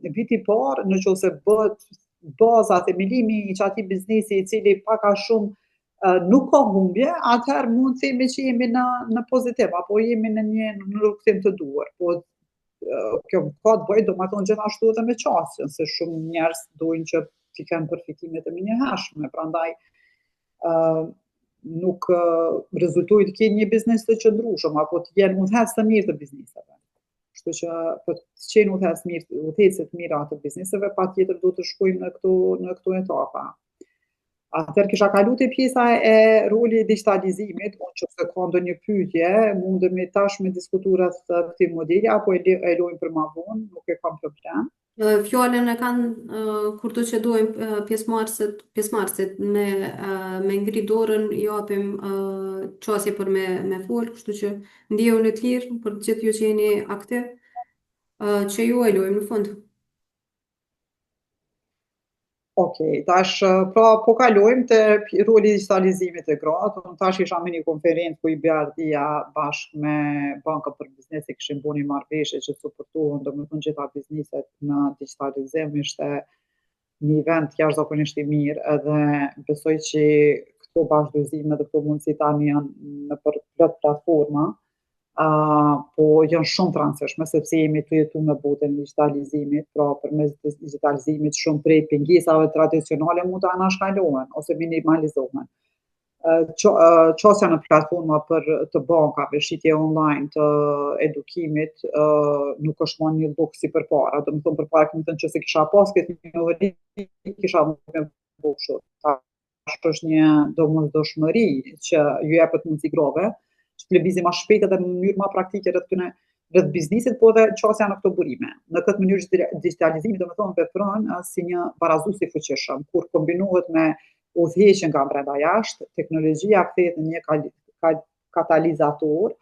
viti I parë, nëse bëhet baza, themelimi I çatij biznesi I cili pak a shumë nuk ka humbje, atëherë mund të themi që jemi në pozitiv, apo jemi në rrugtim të duhur. Po kjo ka të bëjë domethënë gjithashtu edhe me qasjen, se shumë njerëz dojnë që t'i kenë përfitimet e menjëhershme, prandaj nuk rezultojë të kenë një biznes të qëndrueshëm apo të jenë udhëhec të mirë të bizneseve. Kështu që për të qenë udhëhecë të mira të bizneseve, patjetër duhet të shkojmë në këto etapa. Atëherë kisha kalu te pjesa e roli I digitalizimit, nëse ka ndonjë pyetje, mundemi tash me diskutu rreth këtij modeli apo e lojmë për më vonë, nuk e kam problem. Fjalën e kanë kurdo që duajmë pjesëmarrësit me ngri dorën, I japim çështje për me fol, kështu që ndihuni të lirë për gjithë ju që jeni aktiv, që ju e lojmë në fund. Okej, tash pra po kalojmë te roli I digitalizimit të gratë. Tash isha me një konferencë ku I bardhia bashkë me Banka për Biznesi kishin bënë një marrëveshje që suportohen domethënë gjitha bizneset në digitalizim, ishte një event jashtëzakonisht I mirë edhe besoj që këto bashkëdorëzime dhe këto mundësi tani janë në për plot platforma, po janë shumë të rëndësishme sepse jemi të jetuar në botën e digitalizimit, pra përmes digitalizimit shumë prej pengesave tradicionale mund të anashkalohen ose minimalizohen. Qasja në platforma të bankave, shitje online të edukimit, nuk është më një lukс si përpara. Domethënë përpara kemi thënë që se kisha pas këtë njohuri, kisha më bëu kështu. Tash është një domosdoshmëri që ju jepet mundësi grave, që të lëvizim më shpejt edhe në mënyrë më praktike rreth biznesit, po edhe qasja në këto burime. Në këtë mënyrë digitalizimi domethënë vepron si një barazues I fuqishëm, kur kombinohet me udhëheqjen nga brenda jashtë, teknologjia kthehet në një katalizator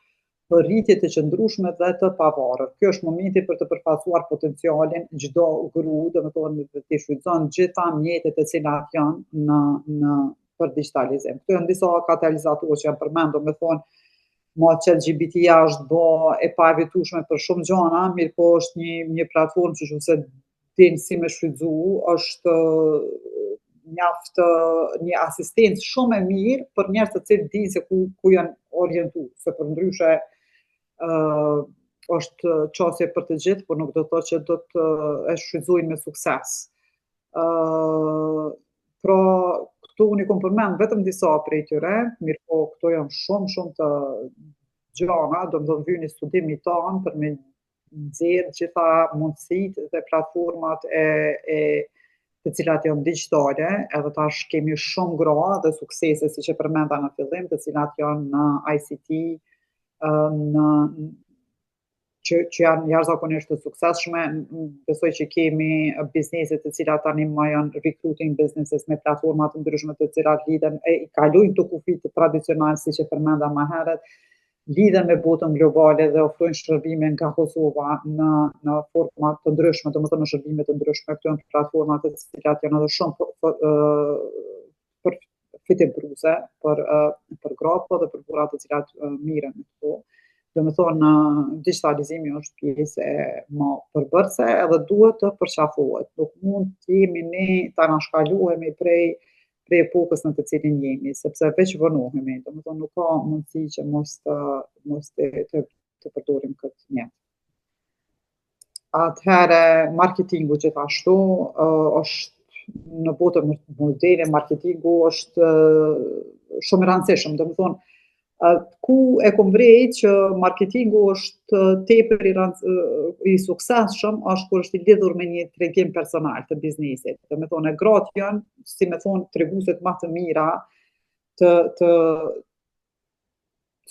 për rritje të qëndrueshme dhe të pavarur. Ky është momenti për të përfaqësuar potencialin çdo gru, domethënë të shfrytëzon gjitha mjetet të cilat janë për digitalizim. Këto janë disa katalizatorë që janë përmendur, domethënë ChatGPT është bë e paevitueshme për shumë gjëra, mirë po është një platformë që nëse din si me shfrytëzu, është mjaft një asistencë shumë e mirë për njerëz të cilët dinë se ku janë orientuar, se përndryshe është çështje për të gjithë, por nuk do të thotë që do të e shfrytëzojnë me sukses. Pra këtu unë I kom përmend vetëm disa prej tyre, mirë po këto janë shumë të gjëra, domethënë vjen një studim I tanë për me nxjerrë gjitha mundësitë dhe platformat të cilat janë digjitale, edhe tash kemi shumë gra dhe suksese siç e përmenda në fillim, të cilat janë në ICT, që janë jashtëzakonisht të suksesshme. Besoj që kemi biznese të cilat tani më janë recruiting businesses me platforma të ndryshme të cilat lidhen I kalojnë të kufit të tradicional siç e përmenda më herët, lidhen me botën globale dhe ofrojnë shërbime nga Kosova në forma të ndryshme, domethënë në shërbime të ndryshme. Këto janë platforma të cilat janë edhe shumë përfitimuese për gratë dhe për burrat të cilat mirën me këto. Domethënë digitalizimi është pjesë e më përbërëse edhe duhet të përqafohet. Nuk mund të jemi ne të anashkalohemi prej epokës në të cilin jemi, sepse veç vënohemi, domethënë nuk ka mundësi që mos të përdorim këtë mjet. Atëherë marketingu gjithashtu është në botën modele, marketingu është shumë I rëndësishëm, domethënë Ku e kom vrejt që marketingu është tepër i suksesshëm është kur është i lidhur me një tregim personal të biznesit. Do me thonë, gratë janë, si me thonë, tregueset më të mira të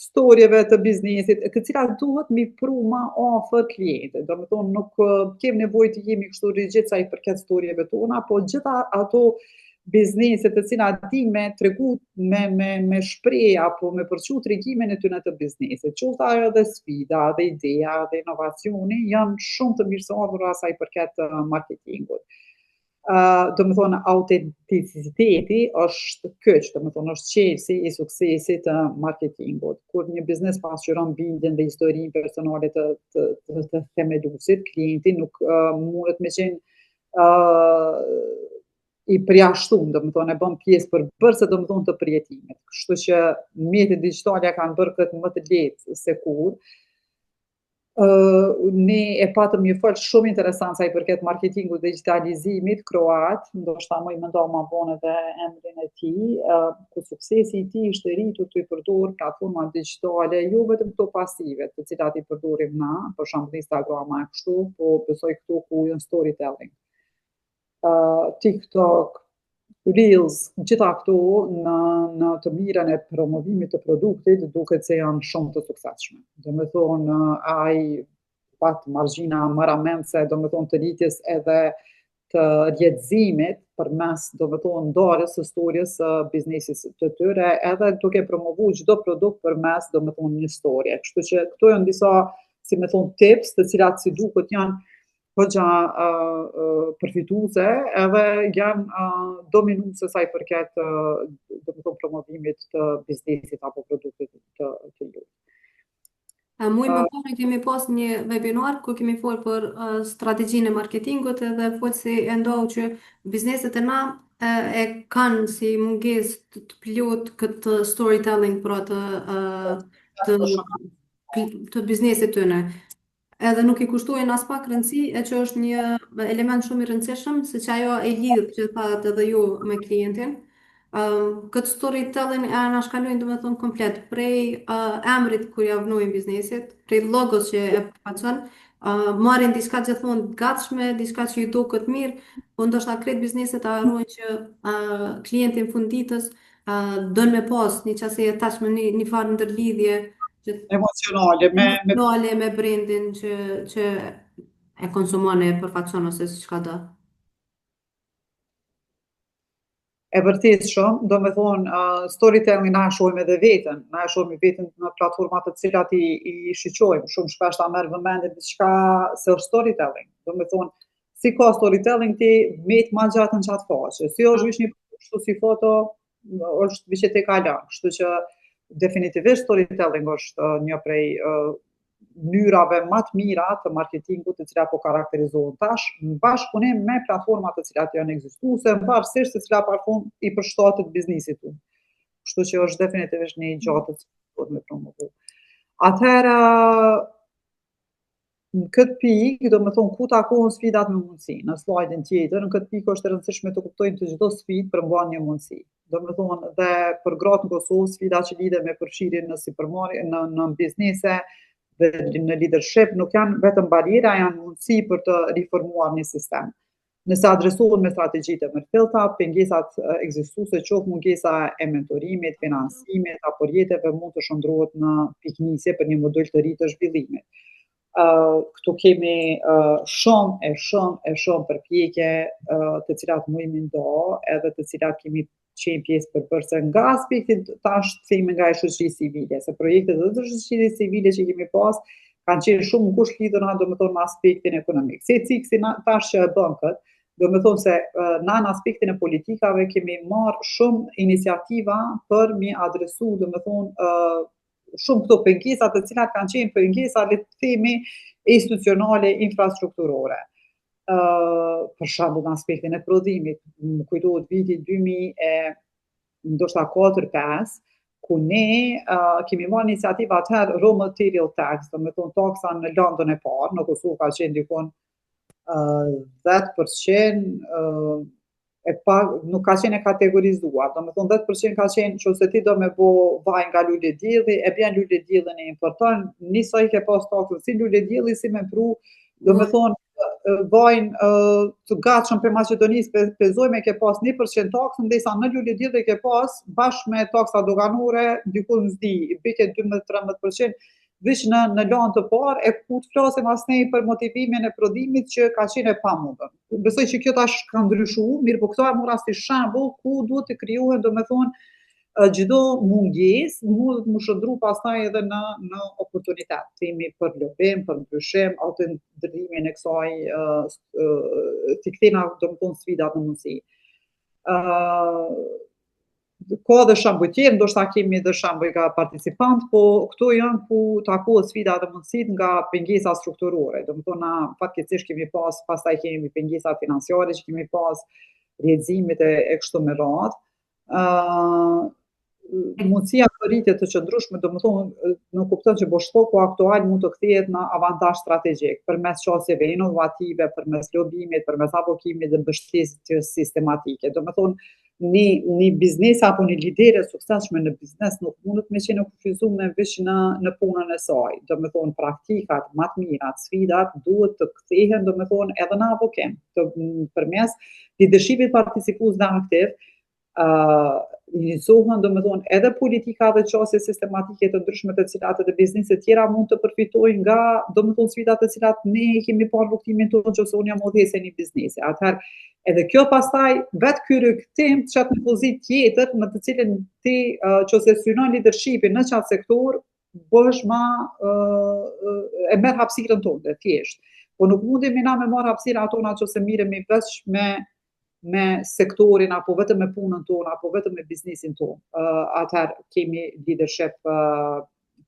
storjeve të biznesit, të cilat duhet mi pru ma afër klientit. Do me thonë, nuk kem nevojë të jemi kështu rigjid sa i përket storjeve tona, po gjitha ato bizneset të cilat di me tregu me shpreh apo me përçu tregimin e tyre të biznesit. Qoftë ajo dhe sfida, dhe ideja, dhe inovacioni janë shumë të mirësohura sa i përket marketingut. Do me thonë, autenticiteti është kyç, do me thonë, është qelsi i suksesit të marketingut. Kur një biznes pasqyron bindjen dhe historinë personale të themelusit, klienti nuk mundet me qenë i përjashtuar, do me thonë, e bën pjesë përbërëse, do me thonë, të përjetimit. Kështu që mjetet digjitale kanë bërë këtë më të lehtë se kur. Ne e patëm një fol shumë interesant sa i përket marketingut dhe digitalizimit kroat, ndoshta më i mendoj më vonë edhe emrin e tij, ku suksesi i tij ishte rritur të i përdor platforma digjitale, jo vetëm këto pasive, të cilat i përdorim na, për shembull Instagram e kështu, po besoj këtu ku janë storytelling. TikTok, Reels, gjitha këto në të mirën e promovimit të produktit duket se janë shumë të suksesshme. Do me thonë, ai pat margjina maramendse, do me thonë të rritjes edhe të lehtëzimit përmes, do me thonë, ndarjes së storjes së biznesit të tyre, edhe duke promovu çdo produkt përmes, do me thonë, një storje. Kështu që këto janë disa, si me thonë, tips të cilat si duket janë hoxha përfituese edhe janë dominuese sa i përket do të thonë promovimit të biznesit apo produktit të juaj. Muj më parë kemi pas një webinar ku kemi folë për strategjinë e marketingut edhe folë si e ndohu që bizneset e na e kanë si mungesë të plot këtë storytelling pra të biznesit tyne. Edhe nuk i kushtojnë as pak rëndësi, e që është një element shumë i rëndësishëm, se që ajo e lidhë që thatë edhe ju me klientin. Këtë storytelling e anashkalojnë do me thonë komplet, prej emrit kur ja vnojnë biznesit, prej logos që e përfaqëson, marrin diçka gjithmonë të gatshme, diçka që ju duket mirë, po ndoshta krejt bizneset harrojnë që klientin funditës don me pas një qasje e tashme një farë ndërlidhje që Emocionale, emocionale me brandin që e konsumon e përfaqëson ose si çka do. e vërtet shumë, do me thonë, storytelling na e shohim edhe veten, na e shohim veten në platformat të cilat i shiqojmë, shumë shpesh ta merr vëmendje diçka se është storytelling. Do me thonë, si ka storytelling ti met ma gjatë në qatë faqe. Si është vish një kështu si foto, është vish e te kalan. Kështu që definitivisht storytelling është një prej mënyrave më të mira të marketingut të cilat po karakterizohen tash në bashkëpunim me platformat të cilat janë ekzistuese, varësisht se cila platformë i përshtatet biznesit tu. Kështu që është definitivisht një gjatë që duhet me promovu. Atëherë, në këtë pikë, do me thonë ku takohen sfidat me mundësi. Në slajdin tjetër, në këtë pikë është e rëndësishme të kuptojmë të çdo sfidë përmban një mundësi. Do me thonë dhe për gratë në Kosovë, sfida që lidhe me përfshirjen në sipërmarrje në biznese dhe në leadership nuk janë vetëm barjera, janë mundësi për të riformuar një sistem. Nëse adresohen me strategjitë e mërfillta, pengesat ekzistuese, qoftë mungesa e mentorimit, finansimit apo rjeteve mund të shndrohet në piknisje për një model të ri të zhvillimit. Këtu kemi shumë përpjekje të cilat mujmë ndo edhe të cilat kemi qenë pjesë përbërëse nga aspektit tash themi nga e shoqërisë civile, se projektet dhe të shoqërisë civile që kemi pas kanë qenë shumë ngushtë lidhura do me thonë në aspektin ekonomik. Se ciksi tash që e bën këtë, do me thonë se na në aspektin e politikave kemi marrë shumë iniciativa për mi adresu, do me thonë, shumë këto pengesat të cilat kanë qenë pengesa le të themi institucionale, infrastrukturore. Për shembull në aspektin e prodhimit, më kujtohet viti 2004-5, ku ne kemi marrë iniciativë atëherë raw material tax, do me thonë taksa në landën e parë, në Kosovë ka qenë dikon 10%, e pa, nuk ka qenë e kategorizuar. Do me thonë 10% ka qenë që se ti do me bo vaj nga lule djeli, e bjen lule djelën e importon, njësa i ke pas taksën si lule djeli, si me pru, do me thonë vajnë të gatshëm për Maqedonisë pezojme ke pas 1% taksën, ndërsa në lule djeli ke pas bashkë me taksa doganore, diku në zdi, i bike 12-13%, vish në lanë të parë, e ku të flasim asnej për motivimin e prodhimit që ka qenë e pamundën. Besoj që kjo tash ka ndryshu, mirë po këto e mora si shembull ku duhet të krijohen, do me thonë, çdo mungesë mund të më shndru pastaj edhe në oportunitet. Themi për lobim, për ndryshim, ose ndryrimin e kësaj të kthena do të thonë sfidat në mundësi. Ka dhe shembuj tjerë, ndoshta kemi dhe shembuj nga participant, po këto janë ku takohet sfida dhe mundësit nga pengesa strukturore. Do të thonë na fatkeqësisht kemi pas, pastaj kemi pengesa financiare që kemi pas, rrjedhimit e kështu me radhë. Mundësia për rritje të qëndrueshme, do të thonë, në kupton që boshllëku aktual mund të kthehet në avantazh strategjik përmes qasjeve inovative, përmes lobimit, përmes avokimit dhe mbështetjes sistematike. Do të thonë një biznes apo një lider e suksesshme në biznes nuk mundet me qenë kufizuar veç në punën e saj. Do të thonë praktikat më të mira, sfidat duhet të kthehen, do të thonë edhe në avokim, përmes leadershipit participues dhe aktiv, iniciohen, do me thonë, edhe politika dhe qasje sistematike të ndryshme të cilat edhe bizneset tjera mund të përfitojnë nga, do me thonë, sfidat të cilat ne kemi parë rrugtimin tonë që ose unë jam udhëhese një biznesi. Atëherë, edhe kjo pastaj vetë ky rikthim të qatë në pozitë tjetër në të cilën ti që ose synon leadershipin në qatë sektor, bësh ma e merr hapësirën tonë dhe thjesht. Po nuk mundemi na me marr hapësira tona që ose miremi veç me sektorin, apo vetëm me punën tonë, apo vetëm me biznesin tonë. Atëherë kemi leadership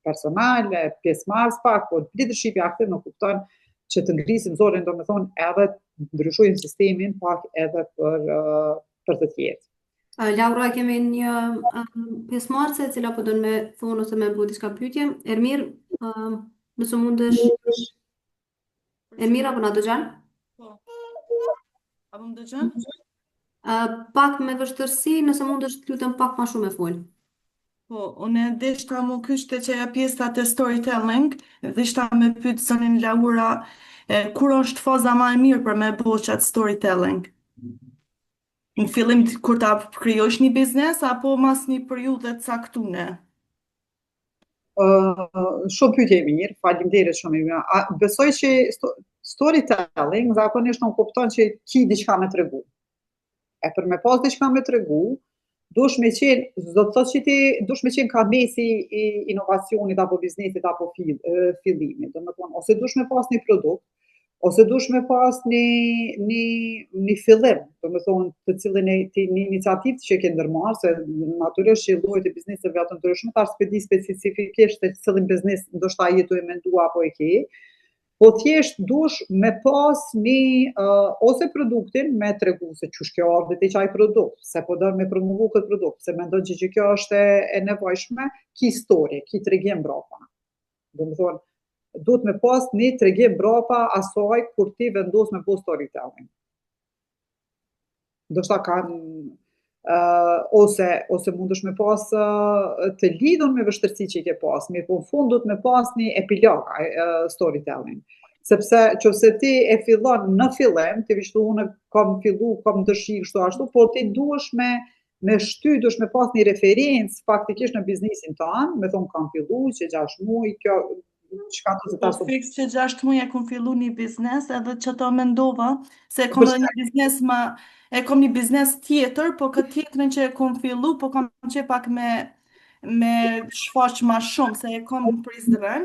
personal, pjesëmarrës pak, po leadershipi aktiv në kupton që të ngrisim zorin, do me thonë, edhe ndryshojmë sistemin pak edhe për të tjerë. Laura, kemi një pjesëmarrëse e cila po don me thonë ose me bëu diçka pyetje. Ermir, nëse mundesh. Ermir, apo na dëgjon? Po. Apo më dëgjon? Pak me vështirësi, nëse mundesh të lutem pak më shumë e fol. Po, unë deshta më kyshte që ja pjesa të storytelling, deshta me pyet zonin Laura, kur është faza më e mirë për me bëu çat storytelling? Në fillim kur ta krijosh një biznes apo mas një periudhe të caktuar? Shumë pyetje e mirë, faleminderit shumë e mirë. Besoj që storytelling zakonisht nuk kupton që ki diçka me tregu. E për me pas diçka me tregu, dush me qenë, do të thotë që ti dush me qenë kamesi i inovacionit apo biznesit apo fillimit. Do të thonë, ose dush me pas një produkt, ose dush me pas një fillim, do të thonë, të cilën një iniciativë që ke ndërmarrë, se natyrisht që llojet e bizneseve janë të ndryshme, tash s'e di specifikisht se cilin biznes ndoshta jetu e mendua apo e ke, po thjesht dush me pas një ose produktin me tregu se çush kjo është te çaj produkt, se po do me promovu këtë produkt, se mendon që kjo është e nevojshme, ki histori, ki tregim brapa. Do të thonë, duhet me pas një tregim brapa asaj kur ti vendos me bëu storytelling. Ndoshta ose mundesh me pas të lidhur me vështirësi që i ke pas, mirë po në fund duhet me pas një epilog storytelling. Sepse nëse ti e fillon në fillim, ti vishtu unë kam dëshirë kështu ashtu, po ti duhesh me shty, duhesh me pas një referencë faktikisht në biznesin tënd, me thonë kam fillu që 6 muaj, kjo çka do të Po fiks që 6 muaj e kam fillu një biznes, edhe që to mendova se kam një biznes e kam një biznes tjetër, po këtë tjetërin që e kam fillu, po kam që pak me shfaq ma shumë, se e kam në Prizren,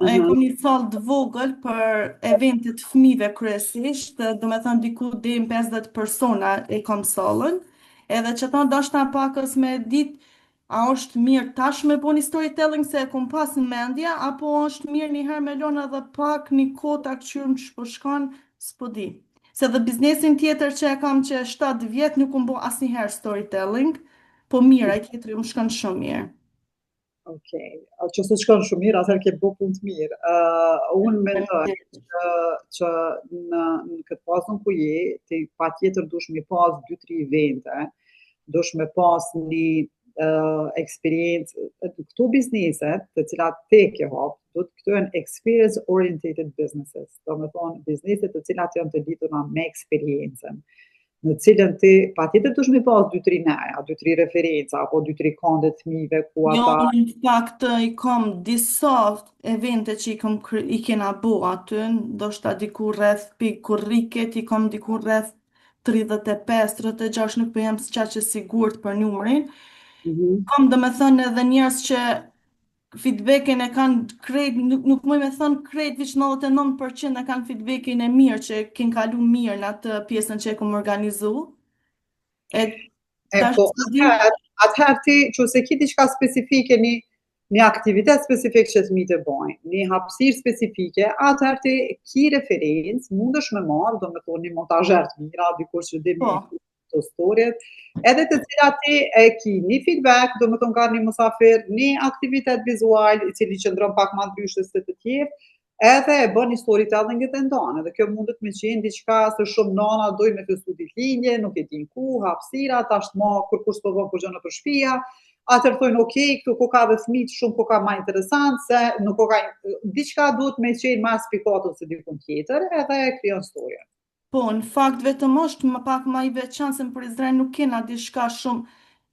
e kam një sallë të vogël për eventet fëmijëve kryesisht, do me thënë diku deri 50 persona e kam sallën, edhe që ta dashta pakës me ditë a është mirë tash me bo një storytelling se e kom pas në mendja, apo është mirë një herë me lona edhe pak një kohë ta këqyrëm që po shkon, s'po di. Se dhe biznesin tjetër që e kam që 7 vjetë nuk kom bo asnjëherë storytelling, po mirë, ai tjetëri më shkon shumë mirë. Okej. Që se shkon shumë mirë, atëherë ke bo punë të mirë. Unë mendoj që në këtë fazën ku je, ti patjetër dush me pas 2-3 evente, dush me pas një eksperiencë. Këto bizneset të cilat te ke hap, do të këto janë experience oriented businesses. Do me thonë bizneset të cilat janë të lidhura me eksperiencën, në cilën ti patjetër dush me pas 2-3 neja, 2-3 referenca, apo 2-3 kande të fëmijëve ku Jo, ata në fakt i kam disa evente që i kena bo aty, ndoshta diku rreth pikë kurriket, i kam diku rreth 35-36, nuk po jam çaq e sigurt për numrin. Kam dhe me thënë edhe njerëz që feedbackin e kanë krejt, nuk muj me thënë krejt, veç 99% e kanë feedbackin e mirë që kin kalu mirë në atë pjesën që e kom organizu. Po, atëherë ti, që se ki diçka specifike, një aktivitet specifik që të mi të bojnë, një hapësirë specifike, atëherë ti ki referencë, mundesh me marrë, do me thonë një montazher të mira, dikur që dhe me të storjet, edhe të cilat ti e ki një feedback, do me thonë ka një musafir, një aktivitet vizual, i cili qëndron pak ma ndryshës të tjerë, edhe e bën një storytelling të ndonë, edhe kjo mundet me qenë diçka se shumë nana dojnë me festu ditëlindje, nuk e din ku, hapësira, tash ma kur s'po bën kur gjë në për shtëpia, atëherë thonë okej, këtu ku ka dhe fëmijë shumë ku ka më interesant se nuk ka diçka duhet me qenë më spikatën se dikun tjetër, edhe e krijon storyn. Po, në fakt vetëm është më pak më i veçantë se në Prizren nuk kena diçka shumë,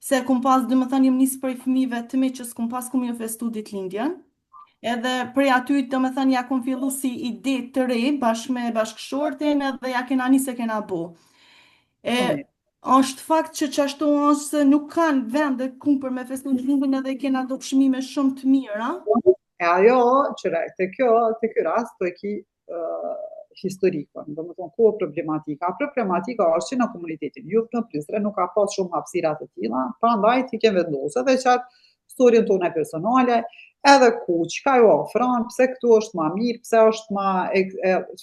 se kum pas, dhe më thënë, jem nisë për i fëmijëve të mi që s'kum pas kum jo festu ditëlindjen. Edhe prej aty, do me thënë, ja kum fillu si ide të re, bashkë me bashkëshortin, edhe ja kena një se kena bo. Është fakt që qashtu është se nuk kanë vende ku për me festu ditëlindjen edhe kena do çmime shumë të mira. Ajo, qëre, të ky rast, të e ki historikën, do me thonë, ku o problematika? Problematika është që në komunitetin jup në Prizren nuk ka pas shumë hapësirat të tilla, prandaj ti ke vendosur edhe qatë storyn tonë personale, edhe ku, çka ju ofron, pse këtu është ma mirë, pse është ma,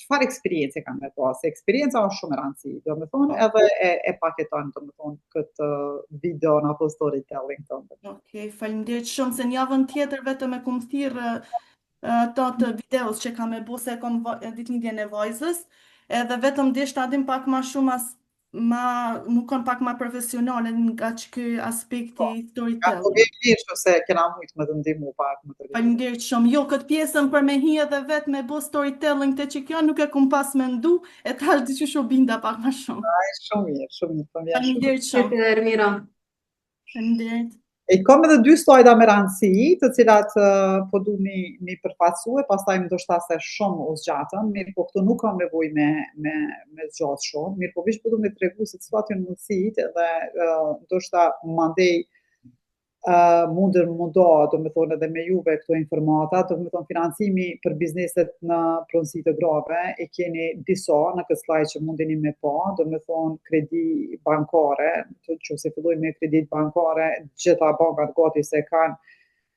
çfarë eksperiencë kanë me pas, eksperienca është shumë e rëndësishme, do me thonë, edhe e paketon, do me thonë, këtë video në apo storytelling tonë. Okej, faleminderit shumë, se në javën tjetër vetëm e kum thirrë të videos që kam e bo se kom ditëlindjen e vajzës, edhe vetëm desh ta dim pak ma shumë më kon pak ma profesionale nga që ky aspekti storytelling. Po vjen që se kena mujt me të ndihmu pak më të rritë. Faleminderit shumë. Jo, këtë pjesën për me hi edhe vetë me bo storytelling të që kjo nuk e kum pas mendu, e tash diqysh u binda pak ma shumë. Shumë mirë, shumë mirë. Faleminderit shumë. Ermira. Faleminderit. E kam edhe 2 slajda me rëndësi, të cilat po du mi përfaqësue, pastaj ndoshta se shumë u zgjatën, mirë po këtu nuk kam nevojë me zgjatë shumë, mirë po vish po du me tregu se cilat janë mundësitë dhe ndoshta mandej mundër mundo, do me thonë edhe me juve këto informata, do me thonë financimi për bizneset në pronësi të grave, e keni disa në këtë slajd që mundeni me pa, do me thonë kredi bankare, që se filloj me kredit bankare, gjitha bankat gati se kanë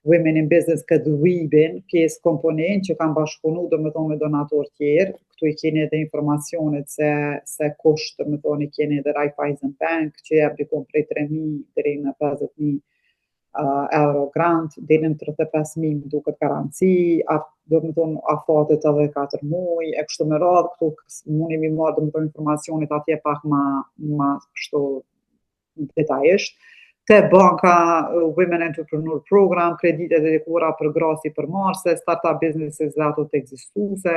Women in Business këtë WIB-in, pjesë komponent që kanë bashkëpunu, do me thonë me donator tjerë, këtu i keni edhe informacionet se kusht, do me thonë i keni edhe Raiffeisen Bank, që jep dikon prej 3.000 deri në 50.000 euro grant, deri në 35.000 duket garanci, do me thonë afatet edhe 4 muaj, e kështu me radhë, këtu mundi mi marrë do me thonë informacionit atje pak ma kështu detajisht. Te banka Women Entrepreneur Program, kreditet e dekora për grasi për marse, startup businesses dhe ato të ekzistuse,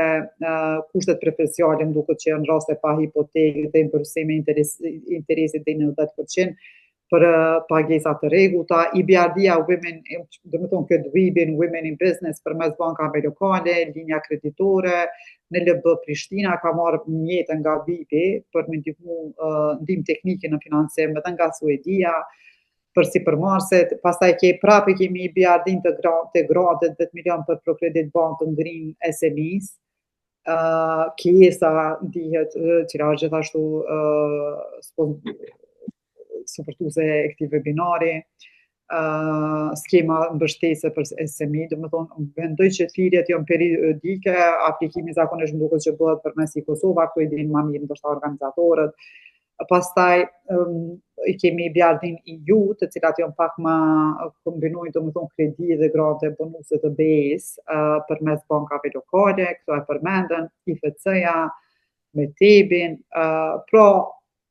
kushtet preferenciale duket që janë raste pa hipotekë dhe impërsime interesit dhe në 10%, për pagesa të rregullta, IBRD-ja Women, do me thonë këtë WIB-in, Women in Business, përmes bankave lokale, linja kreditore, në LB Prishtina ka marrë mjetën nga WIB-i për me ndihmu ndihmë teknike në financim edhe nga Suedia, për si përmarset, pastaj kemi IBRD-in të gradet 10 milion për ProCredit Bank të ngrin SMEs, Kiesa dihet që është gjithashtu suportuese e këtij webinari, skema mbështese për SME, do me thonë, mendoj që thirrjet janë periodike, aplikimi zakonisht më duket që bëhet përmes i Kosova, këtu i dinë më mirë ndoshta organizatorët. Pastaj i kemi Bjardin EU, të cilat janë pak më kombinojnë domethënë kredi dhe grante bonuse të BE-s përmes bankave lokale, këto e përmendën, IFC-ja, me Tebin, pra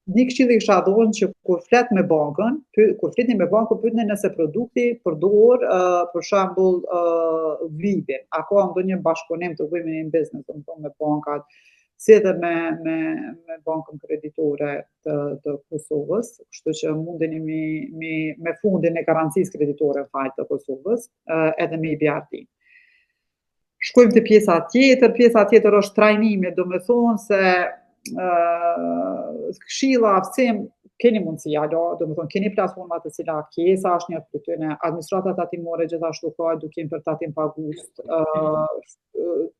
një këshill i kisha dhënë që kur fletni me bankën, pyetni nëse produkti përdor për shembull vlidin, a ka ndonjë bashkëpunim të Women in Business, domethënë me bankat, si edhe me bankën kreditore të Kosovës, kështu që mundeni me fundin e garancisë kreditore të Kosovës, edhe me IBRD. Shkojmë te pjesa tjetër është trajnimi, domethënë se këshilla, aftësim, keni mundësi domethënë keni platforma të cilat Kjesa është një prej tyre, administrata tatimore gjithashtu ka edukim për tatim pagust,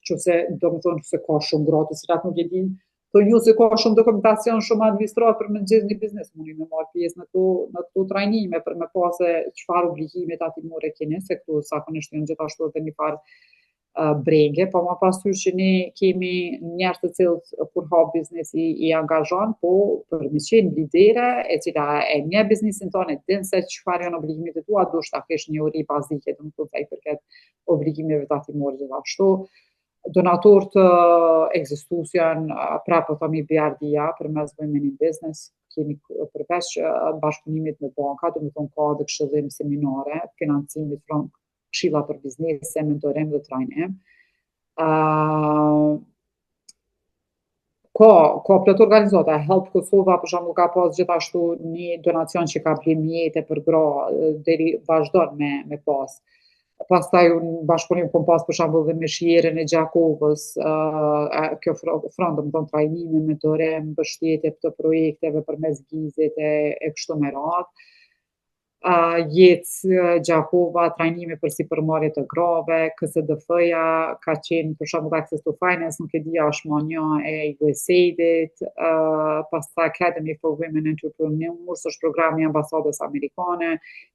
qofse domethënë se ka shumë gra të cilat nuk e dinë, po ju se ka shumë dokumentacion, shumë administrat për me nxjerrë një biznes, mundi me marrë pjesë në këto trajnime për me pa se çfarë obligime tatimore keni, se këtu zakonisht janë gjithashtu edhe një farë brenge, po më pasysh që ne kemi njerëz të cilët kur hap biznesi i angazhon, po për me qenë lidere e cila e një biznesin tonë, din se çfarë janë obligimet e tua, duhet ta kesh një uri bazike, domethënë sa i përket obligimeve tatimore gjithashtu. Donatorët ekzistues janë prapë thomi BRD-ja përmes Women in Business, kemi përveç bashkëpunimit me banka, domethënë ka edhe këshillim seminare, financimit këshilla për biznese, mentorim dhe trajnim. Ka plot organizata, Help Kosova për shembull ka pas gjithashtu një donacion që ka bler mjete për gra, deri vazhdon me pas. Pastaj unë bashkëpunim kom pas për shembull dhe me Shierën e Gjakovës, kjo ofron domethënë trajnime, mentorim, mbështetje të projekteve përmes gizit e kështu me radhë. Jetë Gjakova, trajnime për sipërmarrje të grave, KSDF-ja ka qenë për shembull Access to Finance, nuk e di është më një e USAID-it, pastaj Academy for Women Entrepreneurs, është programi i ambasadës amerikane,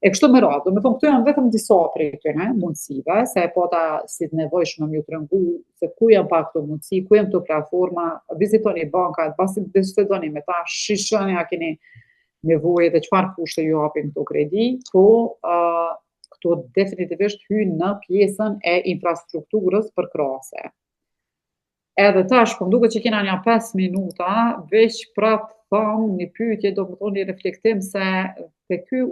e kështu me radhë. Domethënë këto janë vetëm disa prej tyre mundësive, se e pata si të nevojshme m'ju tregu se ku janë pa këto mundësi, ku janë këto platforma, vizitoni bankat, pasi bisedoni me ta, shishoni a keni nevojë dhe çfarë kushte ju japin këto kredi, po këto definitivisht hyjnë në pjesën e infrastrukturës përkrahase. Edhe tash, po m'duket që kena një 5 minuta, veç prap tham një pyetje, domethënë një reflektim se te ky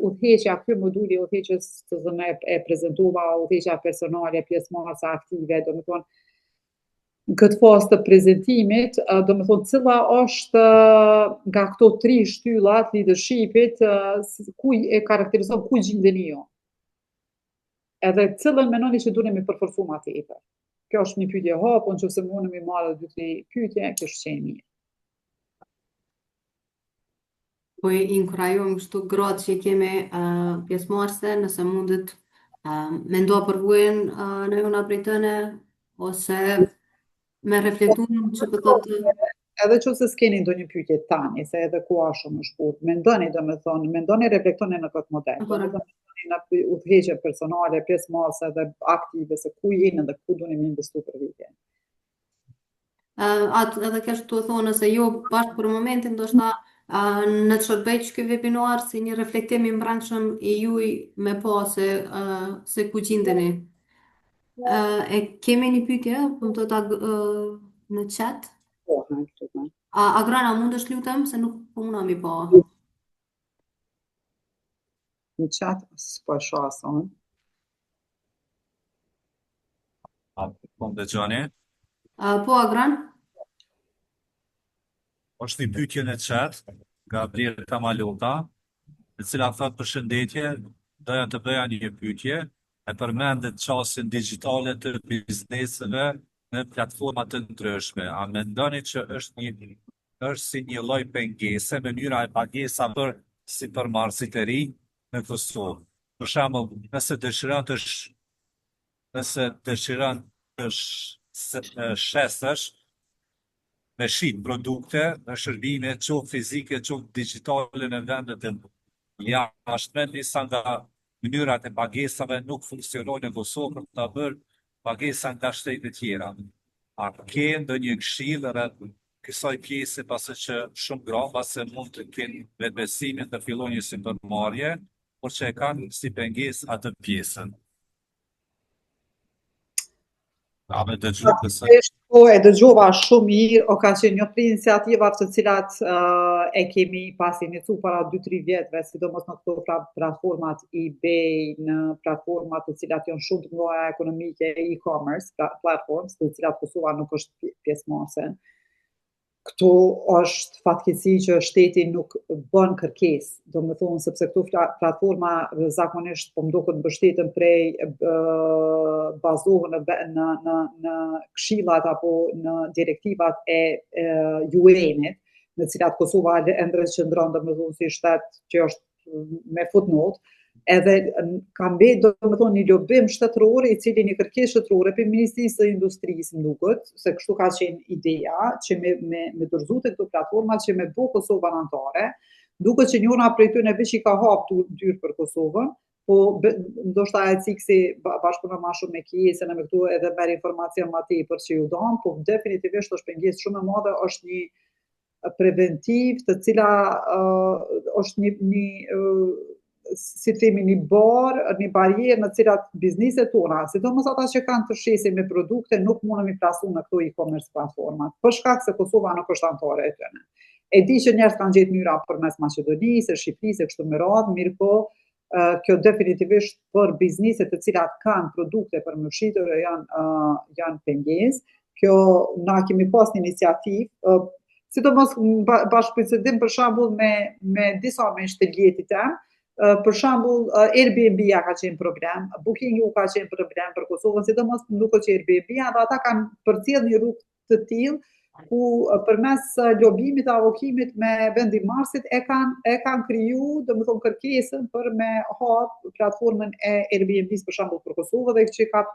moduli udhëheqjes të zënë e prezantova, udhëheqja personale, pjesëmarrëse aktive, domethënë në këtë fazë të prezantimit, domethënë cila është nga këto 3 shtyllat leadershipit, ku e karakterizon, ku gjendeni ju? Edhe cilën mendoni që duhet me përforcu më tepër? Kjo është një pyetje e hapur, nëse mundem i marrë 2-3 pyetje, kjo është qenë mirë. Po i inkurajojmë kështu gratë që kemi pjesëmarrëse, nëse mundet me ndo përvojën në jona prej tëne, ose me reflektuar që të thotë edhe qofse s'keni ndonjë pyetje tani, se edhe ku është shumë e shkurtë, mendoni, reflektoni në këtë model. Mendoni në udhëheqje personale, pjesëmarrëse dhe aktive, se ku jeni dhe ku doni me investu për vitin. Atë edhe kesh të thonë se jo bashkë për momentin, ndoshta në të shërbej që ky webinar si një reflektim i mbrëmshëm i juaj me pa se ku gjendeni. E kemi një pyetje, po më thotë në chat. Po, këtu. Agrana, mundesh lutem se nuk po mundam i pa. Në chat s'po e shoh ason. Po më dëgjoni? Po, Agran? Është një pyetje në chat, Gabriel Tamalota, e cila thot përshëndetje, doja të bëja një pyetje, e përmendet çastin digjitale të bizneseve në platforma të ndryshme. A mendoni që është si një lloj pengese, mënyra e pagesa për sipërmarrësit e rinj në Kosovë? Për shembull, nëse dëshiron të shesësh me shit produkte në shërbime qoftë fizike, qoftë digjitale në vendet e jashtme, disa nga mënyrat e pagesave nuk funksionojnë në Kosovë për ta bërë pagesa nga shtetet tjera. A ke ndonjë këshill rreth kësaj pjese pasi që shumë gra pasi mund të kenë vetbesimin të fillojnë një supermarrje, por që e kanë si pengesë atë pjesën. A me dëgju kësaj? Po e dëgjova shumë mirë, o ka qenë një prej iniciativat të cilat e kemi pas inicu para 2-3 vjetëve, sidomos në këto platformat eBay, në platformat të cilat janë shumë të mëdha ekonomike, e-commerce platforms, të cilat Kosova nuk është pjesëmarrëse. Këtu është fatkeqësi që shteti nuk bën kërkesë, domethënë sepse këto platforma zakonisht po mduket mbështeten prej bazohen në këshillat apo në direktivat e UN-it, në cilat Kosova ende qëndron domethënë si shtet që është me footnote, edhe ka mbetë domethënë një lobim shtetëror i cili një kërkesë shtetërore për Ministrisë së Industrisë më duket, se kështu ka qenë ideja që me dorëzu të këto platforma që me bë Kosovën anëtare, duket që njëra prej tyre veç i ka hapur dyrë për Kosovën, po ndoshta e ciksi bashkëpunon më shumë me Kiesën me këtu edhe merr informacion më tepër që ju dam, po definitivisht është pengesë shumë e madhe, është një preventiv të cila është një si të themi një barierë në cilat bizniset tona, sidomos ata që kanë të shesin me produkte, nuk mundemi plasu në këto e-commerce platformat, për shkak se Kosova nuk është anëtare e tyre. E di që njerëz kanë gjetë mënyra përmes Maqedonisë, Shqipërisë, kështu me radhë, mirë po kjo definitivisht për bizniset të cilat kanë produkte për me shitur janë pengesë. Kjo na kemi pas një iniciativë, sidomos bashkëpunësim për shembull me disa me shtëljetit tan. Për shembull, Airbnb-ja ka qenë problem, Booking.io ka qenë problem për Kosovën, sidomos më duket që Airbnb-ja dhe ata kanë përcjell një rrugë të tillë ku përmes lobimit të avokimit me vendimarrësit e kanë kriju, domethënë kërkesën për me hap platformën e Airbnb-s për shembull për Kosovën dhe që ka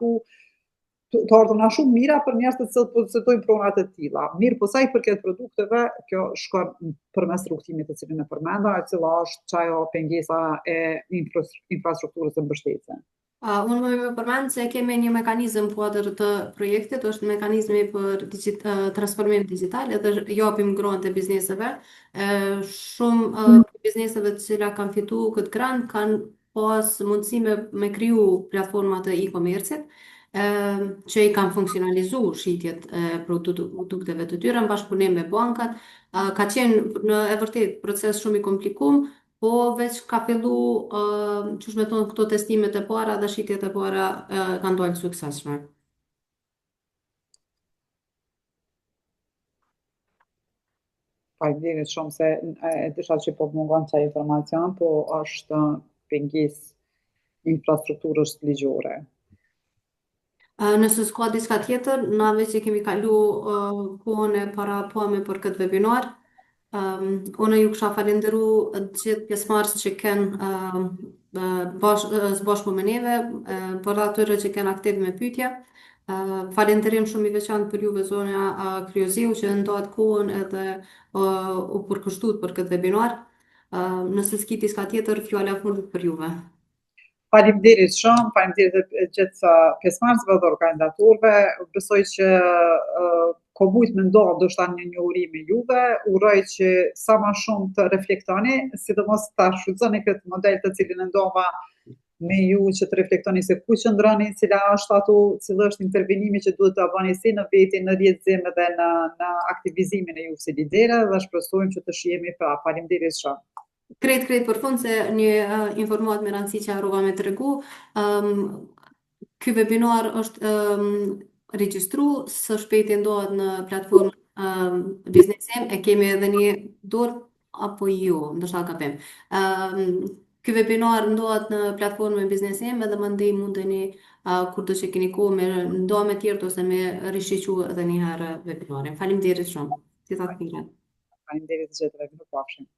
të ardhuna shumë mira për njerëz të cilët pozitojnë prona të tilla. Mirë, po sa i përket produkteve, kjo shkon përmes rrugtimit të cilin e përmenda, e cila është çajo pengesa e infrastrukturës së mbështetjes. Unë më përmend se kemi një mekanizëm kuadër të projektit, është mekanizmi për transformim digital, edhe japim grant të bizneseve. Shumë bizneseve të cilat kanë fitu këtë grant kanë pas mundësi me kriju platforma të e-commerce-it, që i kanë funksionalizu shitjet produkteve të tyre në bashkëpunim me bankat. Ka qenë në e vërtet proces shumë i komplikuar, po veç ka fillu që me thonë këto testimet e para dhe shitjet e para kanë dalë suksesshme. Faleminderit shumë se e disha që po mungon çaj informacion, po është pengesë infrastrukturës ligjore. Nëse s'ka diçka tjetër, na veç që kemi kalu kohën e parapame për këtë webinar. Unë ju kisha falenderu gjithë pjesëmarrësit që kanë bashkë me neve, për atyre që kanë aktiv me pyetje. Falenderim shumë i veçantë për juve zonja Kryoziu që ndohet kohën edhe u përkushtut për këtë webinar. Nëse s'ki diçka tjetër, fjala fundit për juve. Faleminderit shumë, faleminderit gjithë pjesëmarrësve dhe organizatorëve. Besoj që kombujt me ndonë ndoshta një njohuri me juve, uroj që sa më shumë të reflektoni, sidomos ta shfrytëzoni këtë model të cilin e ndova me ju që të reflektoni se ku qëndroni, cila është ato, cili është intervenimi që duhet ta bëni si në veti, në rrjedhim dhe në aktivizimin e juve si lidera dhe shpresojmë që të shihemi prapë. Faleminderit shumë. Krejt për fund se një informat me rëndësi që harrova me t'regu. Ky webinar është regjistru, së shpejti ndohet në platformën Biznesem, e kemi edhe një dorë apo jo, ndoshta gabim. Ky webinar ndohet në platformën Biznesem edhe mandej mundeni kurdo që keni kohë me ndohem me tjerët ose me rishiqu edhe një herë webinarin. Faleminderit shumë. Gjithatë mirë. Faleminderit gjithëve, nuk pafshim.